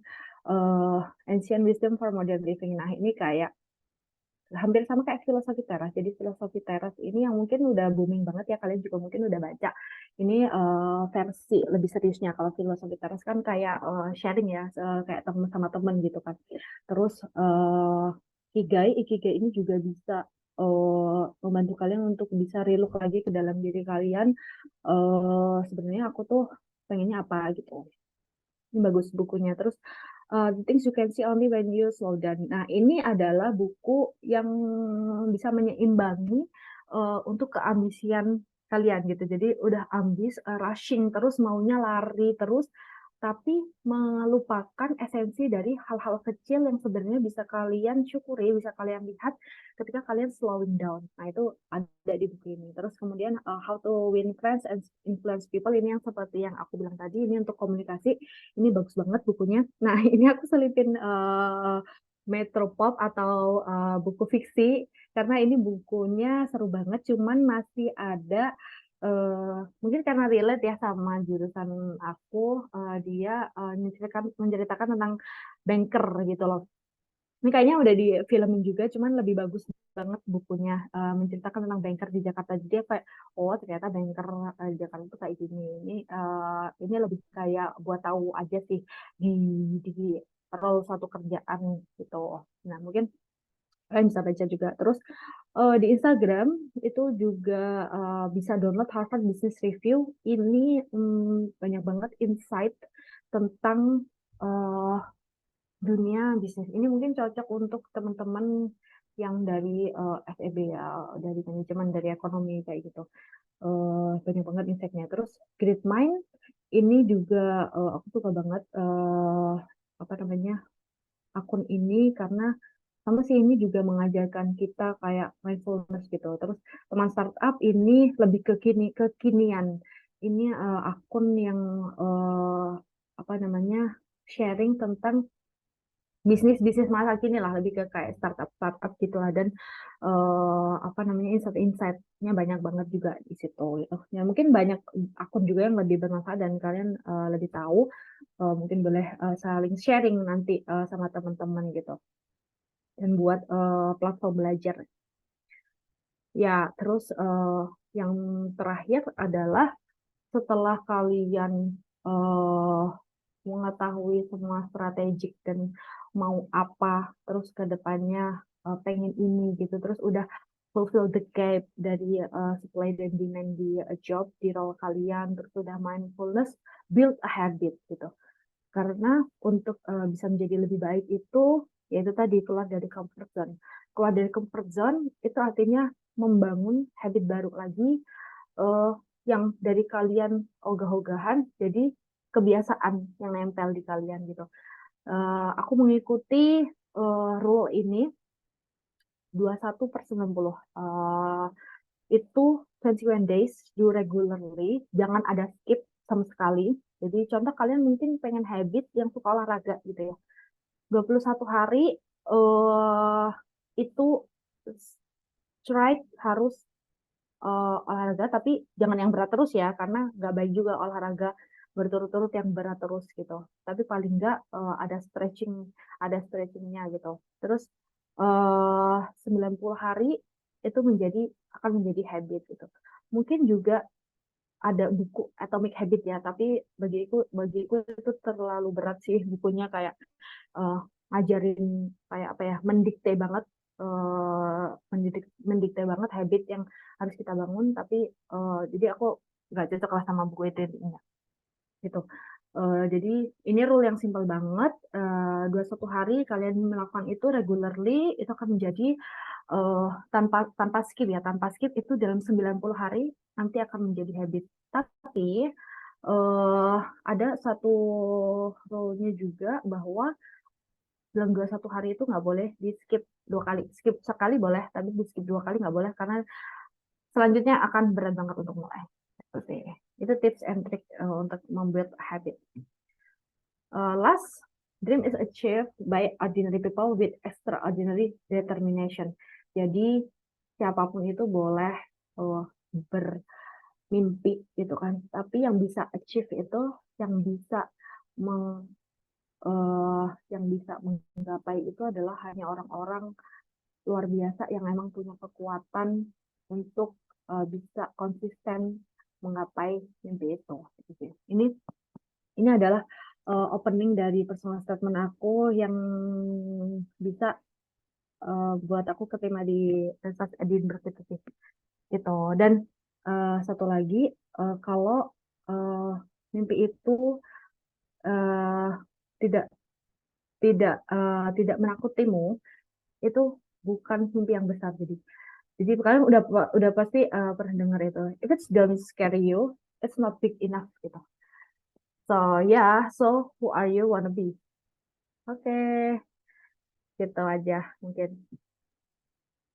eh, Ancient Wisdom for Modern Living. Nah, ini kayak hampir sama kayak filosofi teras. Jadi filosofi teras ini yang mungkin udah booming banget ya, kalian juga mungkin udah baca. Ini versi lebih seriusnya. Kalau filosofi teras kan kayak sharing ya, kayak temen sama temen gitu kan. Terus Ikigai ini juga bisa membantu kalian untuk bisa relook lagi ke dalam diri kalian. Sebenarnya aku tuh pengennya apa gitu. Ini bagus bukunya. Terus The Things You Can See Only When You Slow Down. Nah, ini adalah buku yang bisa menyeimbangi untuk keambisian kalian gitu. Jadi udah ambis, rushing terus, maunya lari terus, tapi melupakan esensi dari hal-hal kecil yang sebenarnya bisa kalian syukuri, bisa kalian lihat ketika kalian slowing down. Nah, itu ada di buku ini. Terus kemudian How to Win Friends and Influence People, ini yang seperti yang aku bilang tadi, ini untuk komunikasi. Ini bagus banget bukunya. Nah, ini aku selipin Metropop atau buku fiksi karena ini bukunya seru banget, cuman masih ada mungkin karena relate ya sama jurusan aku, dia menceritakan tentang banker gitu loh. Ini kayaknya udah di filmin juga, cuman lebih bagus banget bukunya, menceritakan tentang banker di Jakarta. Jadi dia kayak, oh ternyata banker di Jakarta itu kayak gini. Ini lebih kayak buat tahu aja sih di role suatu kerjaan gitu. Nah mungkin kalian bisa baca juga. Terus di Instagram itu juga bisa download Harvard Business Review. Ini banyak banget insight tentang eh, dunia bisnis. Ini mungkin cocok untuk teman-teman yang dari FEB ya, dari manajemen, dari ekonomi kayak gitu. Banyak banget insight-nya. Terus Great Mind ini juga aku suka banget apa namanya akun ini karena sama sih ini juga mengajarkan kita kayak mindfulness gitu. Terus teman startup ini lebih kekinian. Ini akun yang eh, apa namanya sharing tentang bisnis masa kini lah, lebih ke kayak startup gitu lah. Dan apa namanya insight-insightnya banyak banget juga di situ gitu. Ya mungkin banyak akun juga yang lebih bermanfaat dan kalian lebih tahu. Mungkin boleh saling sharing nanti sama teman-teman gitu dan buat platform belajar. Ya, terus yang terakhir adalah setelah kalian eh, mengetahui semua strategik dan mau apa, terus ke depannya pengen ini gitu, terus udah fulfill the gap dari supply dan demand di job, di role kalian, terus udah mindfulness, build a habit gitu. Karena untuk bisa menjadi lebih baik itu, yaitu tadi keluar dari comfort zone. Keluar dari comfort zone itu artinya membangun habit baru lagi eh, yang dari kalian ogah-ogahan jadi kebiasaan yang nempel di kalian gitu. Aku mengikuti rule ini 21/90. Itu 21 days, do regularly, jangan ada skip sama sekali. Jadi contoh kalian mungkin pengen habit yang suka olahraga gitu ya. 21 hari eh itu strike harus olahraga, tapi jangan yang berat terus ya, karena nggak baik juga olahraga berturut-turut yang berat terus gitu. Tapi paling nggak ada stretchingnya gitu. Terus 90 hari itu akan menjadi habit gitu. Mungkin juga ada buku Atomic Habit ya, tapi bagiku itu terlalu berat sih bukunya, kayak uh, ngajarin kayak apa ya, mendikte banget habit yang harus kita bangun, tapi jadi aku nggak cocok lah sama buku itu intinya gitu. Jadi ini rule yang simpel banget. 21 hari kalian melakukan itu regularly, itu akan menjadi tanpa tanpa skip ya, tanpa skip itu dalam 90 hari nanti akan menjadi habit. Tapi eh ada satu rule-nya juga bahwa dalam 21 hari itu nggak boleh di skip 2 kali. Skip sekali boleh, tapi di skip 2 kali nggak boleh karena selanjutnya akan berat banget untuk mulai. Itu sih. Itu tips and trick untuk membuat habit. Last, dream is achieved by ordinary people with extraordinary determination. Jadi siapapun itu boleh bermimpi gitu kan. Tapi yang bisa achieve itu yang bisa meng, yang bisa menggapai itu adalah hanya orang-orang luar biasa yang memang punya kekuatan untuk bisa konsisten menggapai mimpi itu. Ini adalah opening dari personal statement aku yang bisa buat aku keterima di Universitas Edinburgh itu sih. Gitu. Dan satu lagi, kalau uh, mimpi itu uh, tidak tidak menakutimu, itu bukan mimpi yang besar. Jadi kalian udah pasti pernah dengar itu. If it's don't scare you, it's not big enough gitu. So yeah, so who are you wanna be? Oke, gitu aja mungkin.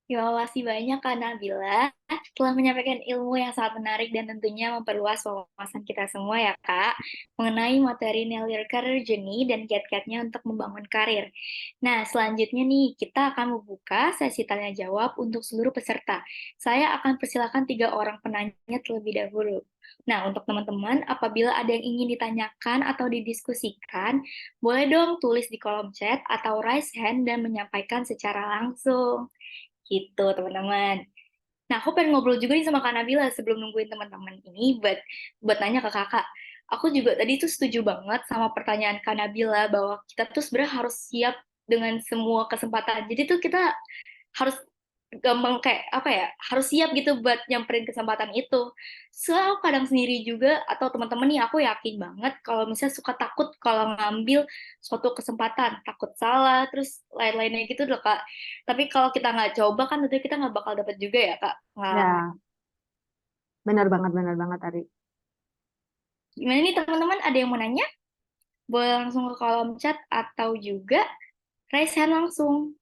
Terima kasih banyak Kak Nabila telah menyampaikan ilmu yang sangat menarik dan tentunya memperluas wawasan kita semua ya Kak mengenai materi Nail Your Career Journey dan kiat-kiatnya untuk membangun karir. Nah, selanjutnya nih kita akan membuka sesi tanya jawab untuk seluruh peserta. Saya akan persilakan 3 orang penanya terlebih dahulu. Nah, untuk teman-teman, apabila ada yang ingin ditanyakan atau didiskusikan, boleh dong tulis di kolom chat atau raise hand dan menyampaikan secara langsung. Gitu, teman-teman. Nah, aku pengen ngobrol juga nih sama Kak Nabila sebelum nungguin teman-teman ini buat nanya ke kakak. Aku juga tadi tuh setuju banget sama pertanyaan Kak Nabila bahwa kita tuh sebenarnya harus siap dengan semua kesempatan. Jadi tuh kita harus gampang kayak apa ya, harus siap gitu buat nyamperin kesempatan itu. Soalnya aku kadang sendiri juga atau teman-teman nih aku yakin banget kalau misalnya suka takut kalau ngambil suatu kesempatan, takut salah, terus lain-lainnya gitu loh Kak. Tapi kalau kita nggak coba kan tentu kita nggak bakal dapet juga ya Kak pengalaman. Ya, benar banget, Ari. Gimana nih teman-teman, ada yang mau nanya? Boleh langsung ke kolom chat atau juga raise hand langsung.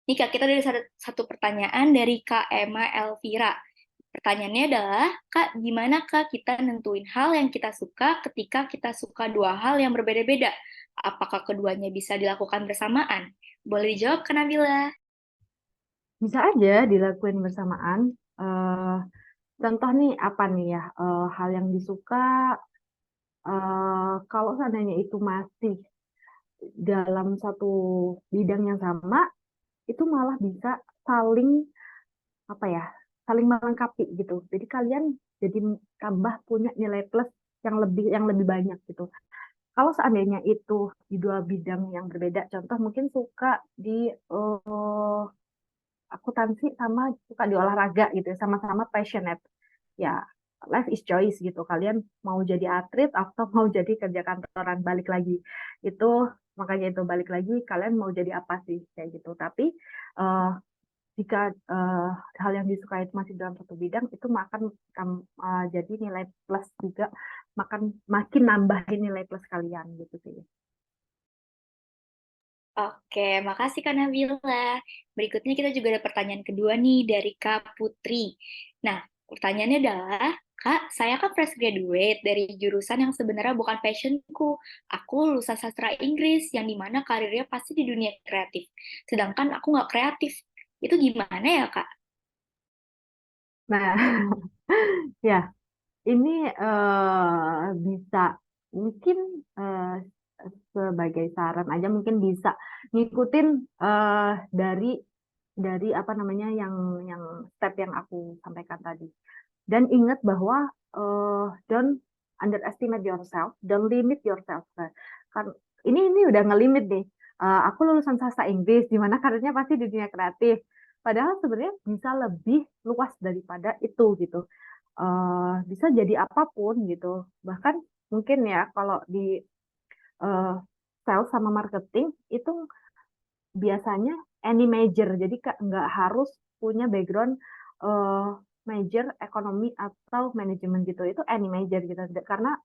Nih Kak, kita dari satu pertanyaan dari Kak Emma Elvira. Pertanyaannya adalah, Kak, gimana Kak kita nentuin hal yang kita suka ketika kita suka dua hal yang berbeda-beda? Apakah keduanya bisa dilakukan bersamaan? Boleh dijawab, Kak Nabila? Bisa aja dilakuin bersamaan. Eh, Contoh nih apa nih ya, hal yang disuka, kalau seandainya itu masih dalam satu bidang yang sama, itu malah bisa saling apa ya, saling melengkapi gitu. Jadi kalian jadi tambah punya nilai plus yang lebih banyak gitu. Kalau seandainya itu di dua bidang yang berbeda, contoh mungkin suka di akuntansi sama suka di olahraga gitu ya, sama-sama passionate. Ya, life is choice gitu. Kalian mau jadi atlet atau mau jadi kerja kantoran, balik lagi. Itu makanya itu balik lagi kalian mau jadi apa sih kayak gitu. Tapi uh, jika hal yang disukai itu masih dalam satu bidang itu makan jadi nilai plus juga, makin nambahin nilai plus kalian gitu sih. Oke, makasih Kak Nabila. Berikutnya kita juga ada pertanyaan kedua nih dari Kak Putri. Nah, pertanyaannya adalah, Kak, saya kan fresh graduate dari jurusan yang sebenarnya bukan passionku. Aku lulusan sastra Inggris, yang dimana karirnya pasti di dunia kreatif. Sedangkan aku nggak kreatif. Itu gimana ya, Kak? Nah, ya ini bisa mungkin eh, sebagai saran aja mungkin bisa ngikutin dari apa namanya yang step yang aku sampaikan tadi. Dan ingat bahwa don't underestimate yourself, don't limit yourself. Kan ini udah ngelimit nih. Aku lulusan sastra Inggris, di mana karirnya pasti di dunia kreatif. Padahal sebenarnya bisa lebih luas daripada itu gitu. Bisa jadi apapun gitu. Bahkan mungkin ya kalau di eh, sales sama marketing itu biasanya any major. Jadi nggak harus punya background eh, major ekonomi atau manajemen gitu. Itu any major gitu. Karena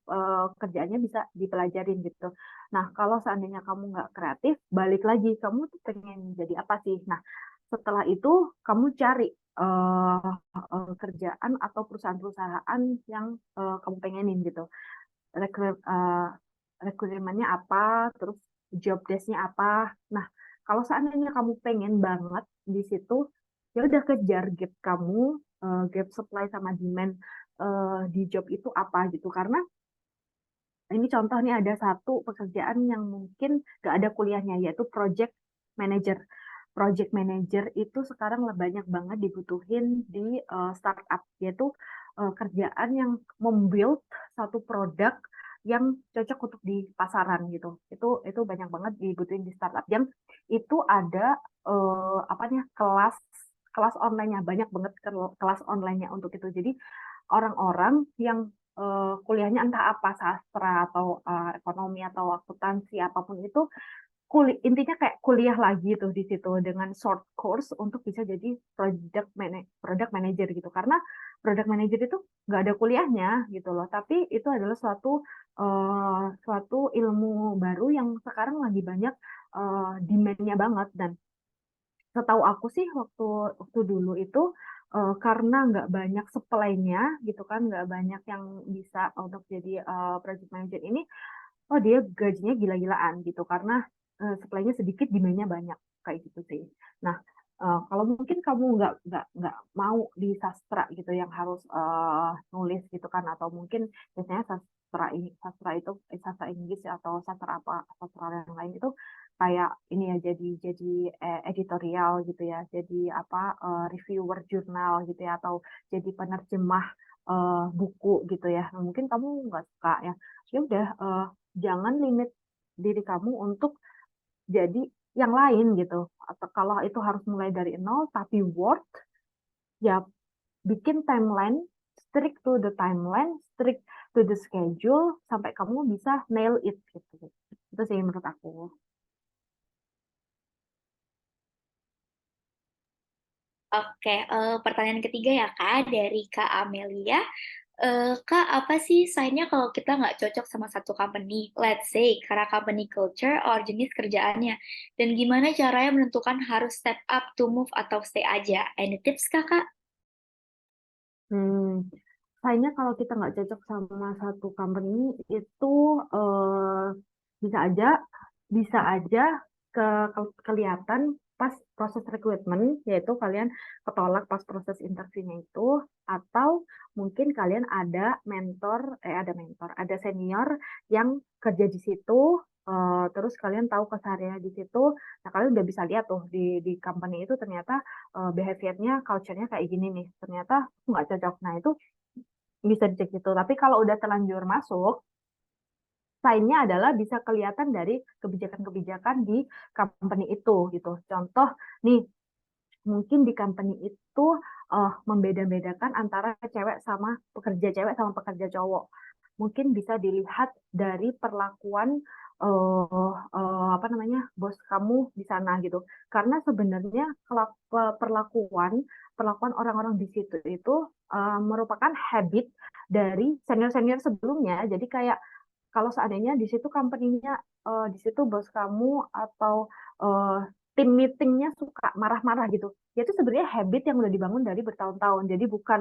kerjaannya bisa dipelajarin gitu. Nah, kalau seandainya kamu nggak kreatif, balik lagi kamu tuh pengen jadi apa sih? Nah, setelah itu kamu cari kerjaan atau perusahaan-perusahaan yang kamu pengenin gitu. Rekrutmennya apa, terus job desk-nya apa. Nah, kalau seandainya kamu pengen banget di situ, ya udah kejar gap kamu, gap supply sama demand di job itu apa gitu. Karena ini contoh nih ada satu pekerjaan yang mungkin gak ada kuliahnya, yaitu project manager. Project manager itu sekarang banyak banget dibutuhin di startup, yaitu kerjaan yang membuild satu produk yang cocok untuk di pasaran gitu. Itu banyak banget dibutuhin di startup yang itu ada apa nih kelas kelas online-nya, banyak banget kelas online-nya untuk itu. Jadi orang-orang yang kuliahnya entah apa sastra atau ekonomi atau akuntansi apapun itu intinya kayak kuliah lagi tuh di situ dengan short course untuk bisa jadi product manager gitu karena product manager itu nggak ada kuliahnya gitu loh tapi itu adalah suatu ilmu baru yang sekarang lagi banyak demand-nya banget dan setahu aku sih waktu waktu dulu itu karena nggak banyak supply-nya gitu kan nggak banyak yang bisa untuk jadi project manager ini oh dia gajinya gila-gilaan gitu karena supply-nya sedikit demand-nya banyak kayak gitu sih. Nah kalau mungkin kamu nggak mau di sastra gitu yang harus nulis gitu kan atau mungkin biasanya sastra itu sastra Inggris atau sastra apa sastra yang lain itu kayak ini ya jadi editorial gitu ya jadi apa reviewer jurnal gitu ya atau jadi penerjemah buku gitu ya. Nah, mungkin kamu nggak suka ya ya udah jangan limit diri kamu untuk jadi yang lain gitu. Atau kalau itu harus mulai dari nol, tapi worth, ya bikin timeline, strict to the timeline, strict to the schedule, sampai kamu bisa nail it gitu. Itu sih menurut aku. Oke, pertanyaan ketiga ya Kak, dari Kak Amelia. Kak, apa sih sign-nya kalau kita nggak cocok sama satu company? Let's say, karena company culture or jenis kerjaannya. Dan gimana caranya menentukan harus step up to move atau stay aja? Any tips Kak? Hmm, Kayaknya kalau kita nggak cocok sama satu company itu eh, bisa aja bisa aja kelihatan pas proses recruitment, yaitu kalian ketolak pas proses interviewnya itu, atau mungkin kalian ada senior yang kerja di situ, terus kalian tahu kesehariannya di situ. Nah, kalian udah bisa lihat tuh di company itu ternyata behaviornya, culture-nya kayak gini nih, ternyata nggak cocok. Nah, itu bisa dicek itu. Tapi kalau udah terlanjur masuk, sign-nya adalah bisa kelihatan dari kebijakan-kebijakan di company itu gitu. Contoh nih, mungkin di company itu membeda-bedakan antara cewek sama pekerja cowok. Mungkin bisa dilihat dari perlakuan apa namanya, bos kamu di sana gitu. Karena sebenarnya perlakuan perlakuan orang-orang di situ itu merupakan habit dari senior-senior sebelumnya. Jadi kayak kalau seandainya di situ company-nya, di situ bos kamu atau eh, tim meetingnya suka marah-marah gitu, ya itu sebenarnya habit yang udah dibangun dari bertahun-tahun. Jadi bukan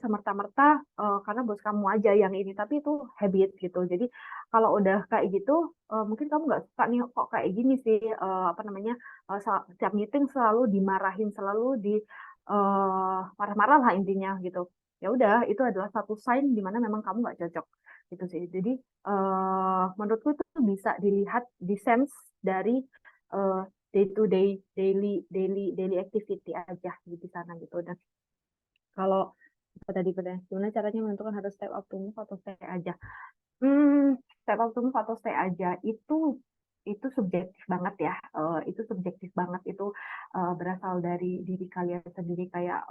semerta-merta karena bos kamu aja yang ini, tapi itu habit gitu. Jadi kalau udah kayak gitu, mungkin kamu nggak suka nih kok kayak gini sih, apa namanya, setiap meeting selalu dimarahin, selalu di marah-marah lah intinya gitu. Ya udah, itu adalah satu sign di mana memang kamu nggak cocok gitu sih. Jadi menurutku itu bisa dilihat di sense dari eh, day to day, daily activity aja di sana gitu. Dan kalau apa tadi pertanyaan, gimana caranya menentukan harus step up to move atau stay aja? Step up to move atau stay aja itu subjektif banget ya. Itu subjektif banget, itu berasal dari diri kalian sendiri. Kayak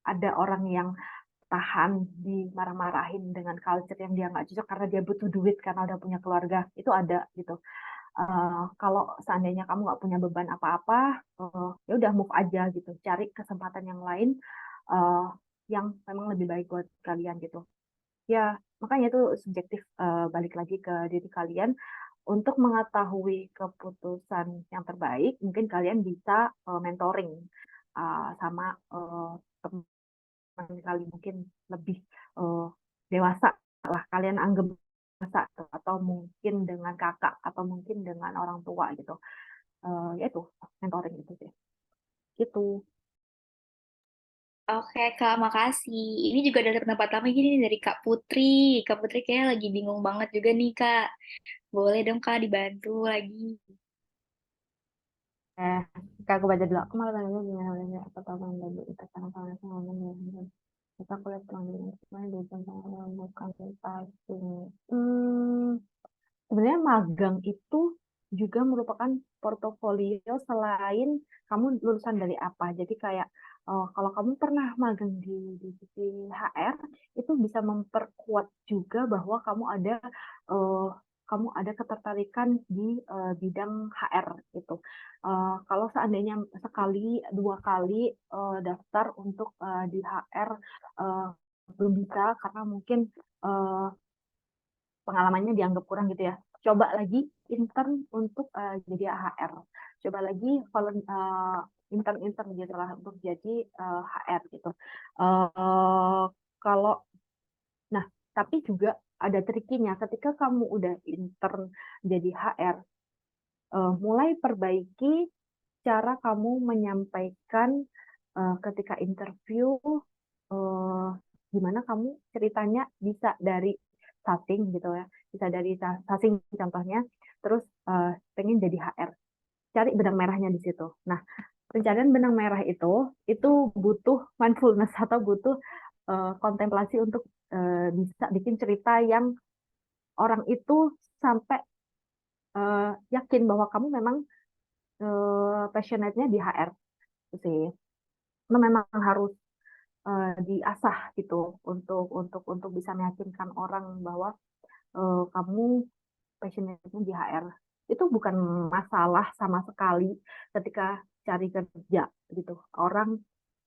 ada orang yang tahan dimarah-marahin dengan culture yang dia nggak cocok karena dia butuh duit karena udah punya keluarga, itu ada gitu. Kalau seandainya kamu nggak punya beban apa-apa, ya udah move aja gitu, cari kesempatan yang lain uh, yang memang lebih baik buat kalian gitu. Ya, makanya itu subjektif, balik lagi ke diri kalian. Untuk mengetahui keputusan yang terbaik, mungkin kalian bisa mentoring sama teman kali mungkin lebih eh, dewasa lah, kalian anggap dewasa, atau mungkin dengan kakak, atau mungkin dengan orang tua gitu. Ya itu mentoring itu sih gitu. Oke Kak, makasih. Ini juga ada pendapat lama gini nih dari Kak Putri. Kak Putri kayaknya lagi bingung banget juga nih Kak. Boleh dong Kak dibantu lagi. eh Kak, aku baca dulu. Aku malah tanya gimana apa tahu yang dari itu karena sama ngomong. Kita kuliah pulang dulu semuanya di jam bukan typing. Sebenarnya magang itu juga merupakan portofolio selain kamu lulusan dari apa. Jadi kayak kalau kamu pernah magang di sisi HR, itu bisa memperkuat juga bahwa eh, kamu ada ketertarikan di bidang HR itu. Kalau seandainya sekali, dua kali daftar untuk di HR, eh, belum bisa karena mungkin eh, pengalamannya dianggap kurang gitu ya. Coba lagi intern untuk jadi HR. Coba lagi intern-intern gitu lah untuk jadi HR gitu. Eh, kalau Nah, tapi juga ada trikinya. Ketika kamu udah intern jadi HR, mulai perbaiki cara kamu menyampaikan ketika interview, eh, gimana kamu ceritanya bisa dari starting gitu ya, bisa dari starting contohnya, terus pengen jadi HR, cari benang merahnya di situ. Nah, pencarian benang merah itu butuh mindfulness atau butuh kontemplasi untuk bisa bikin cerita yang orang itu sampai yakin bahwa kamu memang passionate-nya di HR gitu sih. Lo memang harus diasah gitu untuk bisa meyakinkan orang bahwa kamu passionate-nya di HR. Itu bukan masalah sama sekali ketika cari kerja gitu.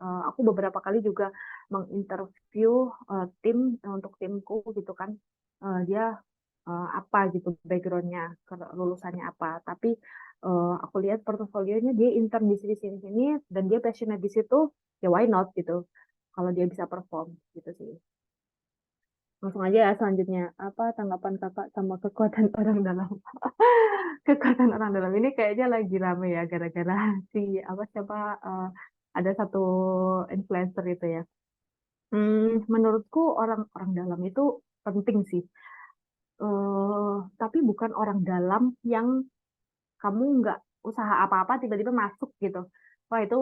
Aku beberapa kali juga menginterview tim untuk timku gitu kan. Dia apa gitu backgroundnya, lulusannya apa. Tapi aku lihat portofolionya dia intern di sini-sini dan dia passionate di situ, ya why not gitu. Kalau dia bisa perform gitu sih. Langsung aja ya selanjutnya. Apa tanggapan kakak sama kekuatan orang dalam? Kekuatan orang dalam ini kayaknya lagi rame ya gara-gara si apa siapa ada satu influencer itu ya. Menurutku orang-orang dalam itu penting sih. Tapi bukan orang dalam yang kamu nggak usaha apa-apa tiba-tiba masuk gitu. Wah itu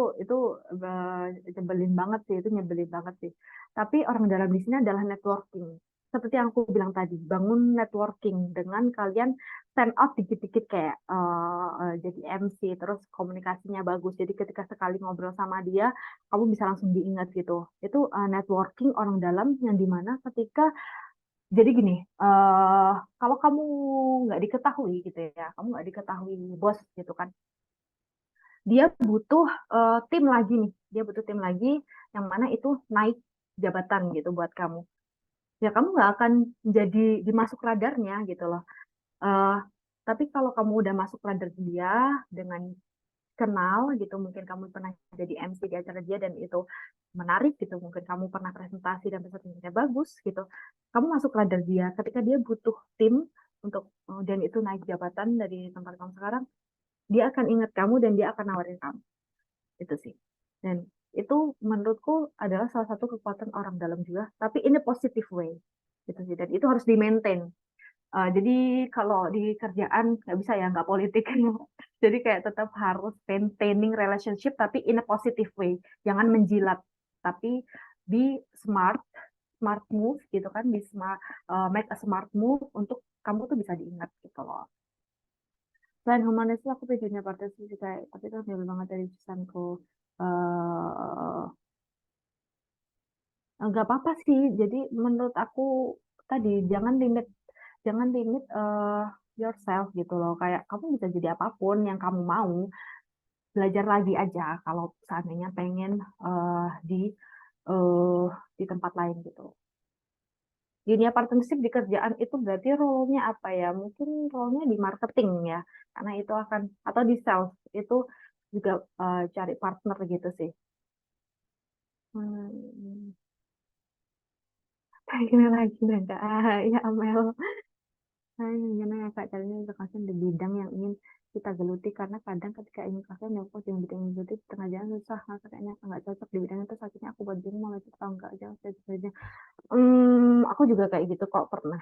nyebelin banget sih, itu nyebelin banget sih. Tapi orang dalam di sini adalah networking. Seperti yang aku bilang tadi, bangun networking dengan kalian stand out dikit-dikit kayak jadi MC, terus komunikasinya bagus. Jadi ketika sekali ngobrol sama dia, kamu bisa langsung diingat gitu. Itu networking orang dalam yang dimana ketika jadi gini, kalau kamu nggak diketahui gitu ya, kamu nggak diketahui bos gitu kan, dia butuh tim lagi nih, dia butuh tim lagi yang mana itu naik jabatan gitu buat kamu. Ya kamu nggak akan jadi dimasuk radarnya gitu loh. Eh, tapi kalau kamu udah masuk radar dia dengan kenal gitu, mungkin kamu pernah jadi MC di acara dia dan itu menarik gitu, mungkin kamu pernah presentasi dan presentasinya bagus gitu, kamu masuk radar dia ketika dia butuh tim untuk dan itu naik jabatan dari tempat kamu sekarang, dia akan ingat kamu dan dia akan nawarin kamu itu sih. Dan itu menurutku adalah salah satu kekuatan orang dalam juga, tapi in a positive way gitu sih, dan itu harus di maintain. Jadi kalau di kerjaan nggak bisa ya nggak politik. Jadi kayak tetap harus maintaining relationship tapi in a positive way. Jangan menjilat, tapi be smart, smart move gitu kan, be smart, make a smart move untuk kamu tuh bisa diingat gitu loh. Selain humanis aku pikirnya partai sih kayak, tapi kan jauh banget dari jurusanku. eh nggak apa-apa sih. Jadi menurut aku tadi jangan limit yourself gitu loh. Kayak kamu bisa jadi apapun yang kamu mau. Belajar lagi aja kalau seandainya pengen eh, di tempat lain gitu. Dunia partnership di kerjaan itu berarti role-nya apa ya? Mungkin role-nya di marketing ya. Karena itu akan atau di sales itu juga cari partner gitu sih. Hmm. Gimana lagi Brenda? Ya Amel. Saya gimana ya Kak caranya untuk kalian di bidang yang ingin kita geluti karena kadang ketika ingin kalian yang yang bidang yang geluti tengah jalan susah karena kayaknya nggak cocok di bidang itu sakitnya aku buat diri mau lanjut atau enggak jauh saja. Aku juga kayak gitu kok pernah.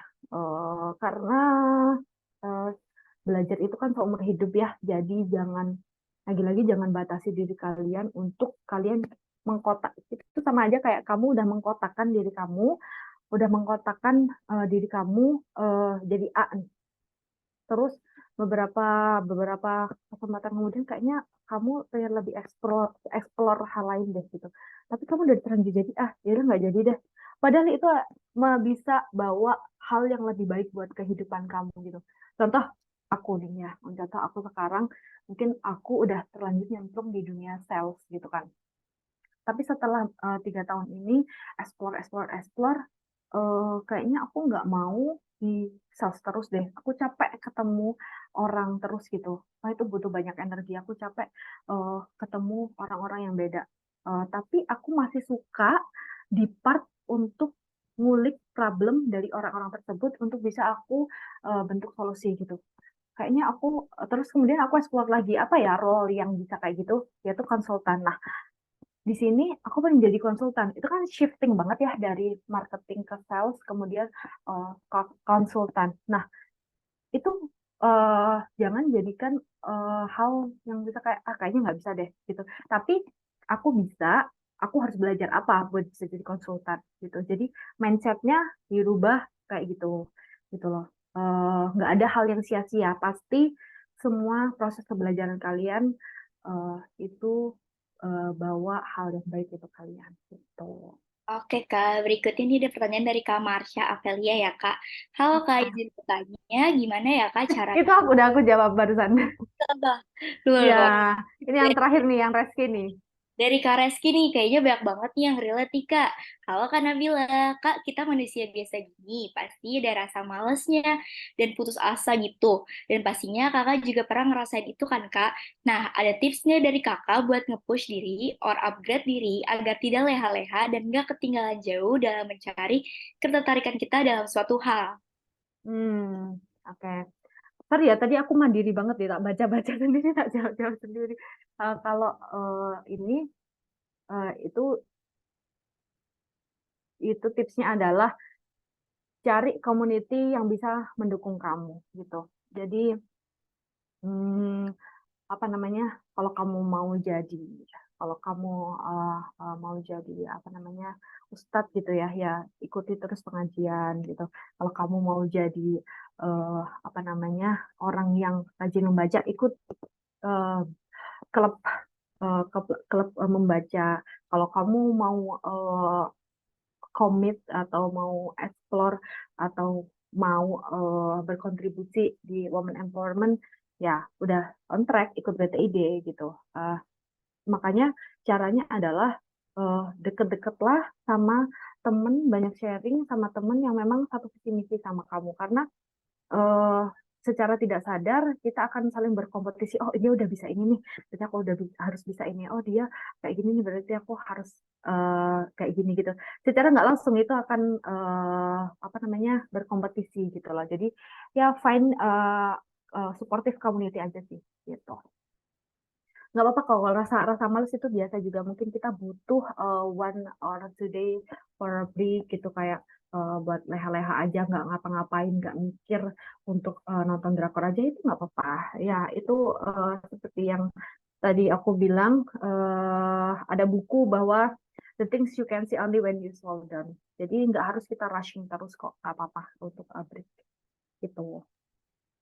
Karena eh, belajar itu kan seumur hidup ya, jadi jangan lagi-lagi jangan batasi diri kalian untuk kalian mengkotak itu sama aja kayak kamu udah mengkotakkan diri kamu, udah mengkotakkan diri kamu jadi A nih. Terus beberapa beberapa kesempatan kemudian kayaknya kamu pengen lebih explore explore hal lain deh gitu. Tapi kamu udah terlanjur jadi ya udah nggak jadi deh. Padahal itu bisa bawa hal yang lebih baik buat kehidupan kamu gitu. Contoh aku nih ya, contoh aku sekarang mungkin aku udah terlanjur nyemplung di dunia sales gitu kan. Tapi setelah 3 tahun ini explore explore explore, kayaknya aku nggak mau di sales terus deh. Aku capek ketemu orang terus gitu. Wah, itu butuh banyak energi. Aku capek ketemu orang-orang yang beda. Tapi aku masih suka di part untuk ngulik problem dari orang-orang tersebut untuk bisa aku bentuk solusi gitu. Kayaknya aku terus kemudian aku explore lagi apa ya role yang bisa kayak gitu, yaitu konsultan. Nah, di sini aku pengen jadi konsultan. Itu kan shifting banget ya dari marketing ke sales, kemudian konsultan. Nah, itu jangan jadikan hal yang bisa kayak, kayaknya nggak bisa deh, gitu. Tapi aku bisa, aku harus belajar apa buat bisa jadi konsultan, gitu. Jadi mindsetnya dirubah kayak gitu, gitu loh. nggak ada hal yang sia-sia. Pasti semua proses pembelajaran kalian itu bawa hal yang baik untuk kalian. Gitu. Oke, Kak. Berikut ini ada pertanyaan dari Kak Marsha Avelia ya, Kak. Halo, Kak. Izin bertanya, gimana ya, Kak, Itu caranya? udah aku jawab barusan. Luar Ya, biasa. ini yang terakhir nih, yang Reski nih. Dari Kak Reski nih, kayaknya banyak banget nih yang relate nih, Kak. Halo Kak Nabila, Kak, kita manusia biasa gini, pasti ada rasa malesnya dan putus asa gitu. Dan pastinya kakak juga pernah ngerasain itu kan, Kak. Nah, ada tipsnya dari kakak buat nge-push diri or upgrade diri agar tidak leha-leha dan nggak ketinggalan jauh dalam mencari ketertarikan kita dalam suatu hal. Oke. Sorry ya, tadi aku mandiri banget ya, tak baca-baca sendiri, tak jawab-jawab sendiri. Kalau ini itu tipsnya adalah cari community yang bisa mendukung kamu gitu. Jadi hmm, apa namanya? Kalau kamu mau jadi, kalau kamu mau jadi apa namanya ustadz gitu ya, ya ikuti terus pengajian gitu. Kalau kamu mau jadi apa namanya orang yang rajin membaca, ikut eh, klub klub membaca. Kalau kamu mau komit atau mau explore atau mau berkontribusi di women empowerment, ya udah on track ikut BTID gitu. Eh, Makanya caranya adalah deket-deketlah sama temen, banyak sharing sama temen yang memang satu visi misi sama kamu. Karena eh, secara tidak sadar kita akan saling berkompetisi. Oh, dia udah bisa ini nih, berarti aku udah harus bisa ini. Oh, dia kayak gini nih, berarti aku harus kayak gini gitu. Secara nggak langsung itu akan apa namanya berkompetisi gitu loh. Jadi ya find supportive community aja sih gitu. Nggak apa-apa kalau rasa rasa males itu biasa juga, mungkin kita butuh 1 or 2 day for a break gitu, kayak buat leha-leha aja, nggak ngapa-ngapain, nggak mikir untuk nonton drakor aja, itu nggak apa-apa ya. Itu seperti yang tadi aku bilang, ada buku bahwa the things you can see only when you slow down, jadi nggak harus kita rushing terus kok, nggak apa-apa untuk break gitu.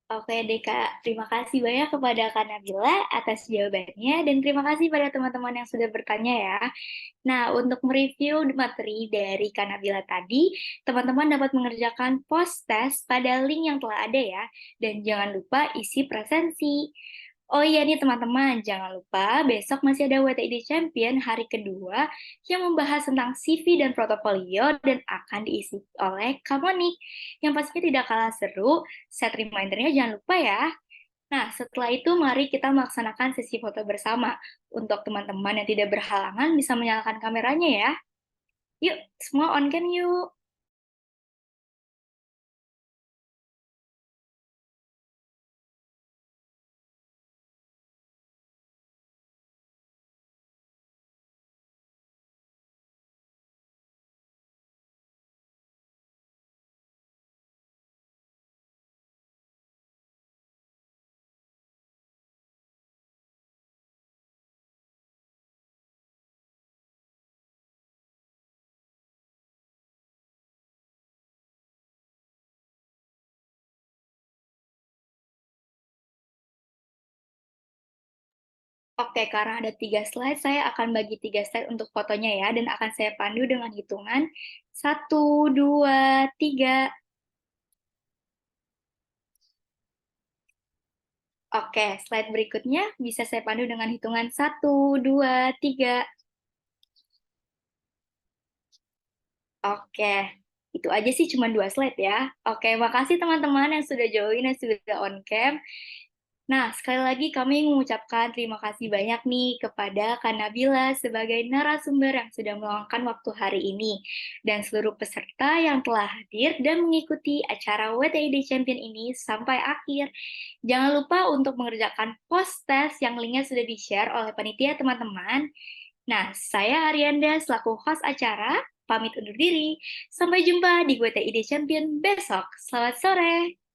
Oke deh Kak, terima kasih banyak kepada Kak Nabila atas jawabannya dan terima kasih pada teman-teman yang sudah bertanya ya. Nah, untuk mereview materi dari Kak Nabila tadi, teman-teman dapat mengerjakan post-test pada link yang telah ada ya. Dan jangan lupa isi presensi. Oh iya nih teman-teman, jangan lupa besok masih ada WTID Champion hari kedua yang membahas tentang CV dan portofolio dan akan diisi oleh Kak Monik. Yang pastinya tidak kalah seru, set remindernya jangan lupa ya. Nah, setelah itu mari kita melaksanakan sesi foto bersama. Untuk teman-teman yang tidak berhalangan bisa menyalakan kameranya ya. Yuk, semua on cam yuk. Oke, karena ada 3 slide, saya akan bagi 3 slide untuk fotonya ya, dan akan saya pandu dengan hitungan 1, 2, 3. Oke, slide berikutnya bisa saya pandu dengan hitungan 1, 2, 3. Oke, itu aja sih cuma 2 slide ya. Oke, makasih teman-teman yang sudah join dan sudah on cam. Nah, sekali lagi kami mengucapkan terima kasih banyak nih kepada Kak Nabila sebagai narasumber yang sudah meluangkan waktu hari ini dan seluruh peserta yang telah hadir dan mengikuti acara WTID Champion ini sampai akhir. Jangan lupa untuk mengerjakan post-test yang linknya sudah di-share oleh panitia teman-teman. Nah, saya Arianda selaku host acara, pamit undur diri. Sampai jumpa di WTID Champion besok. Selamat sore.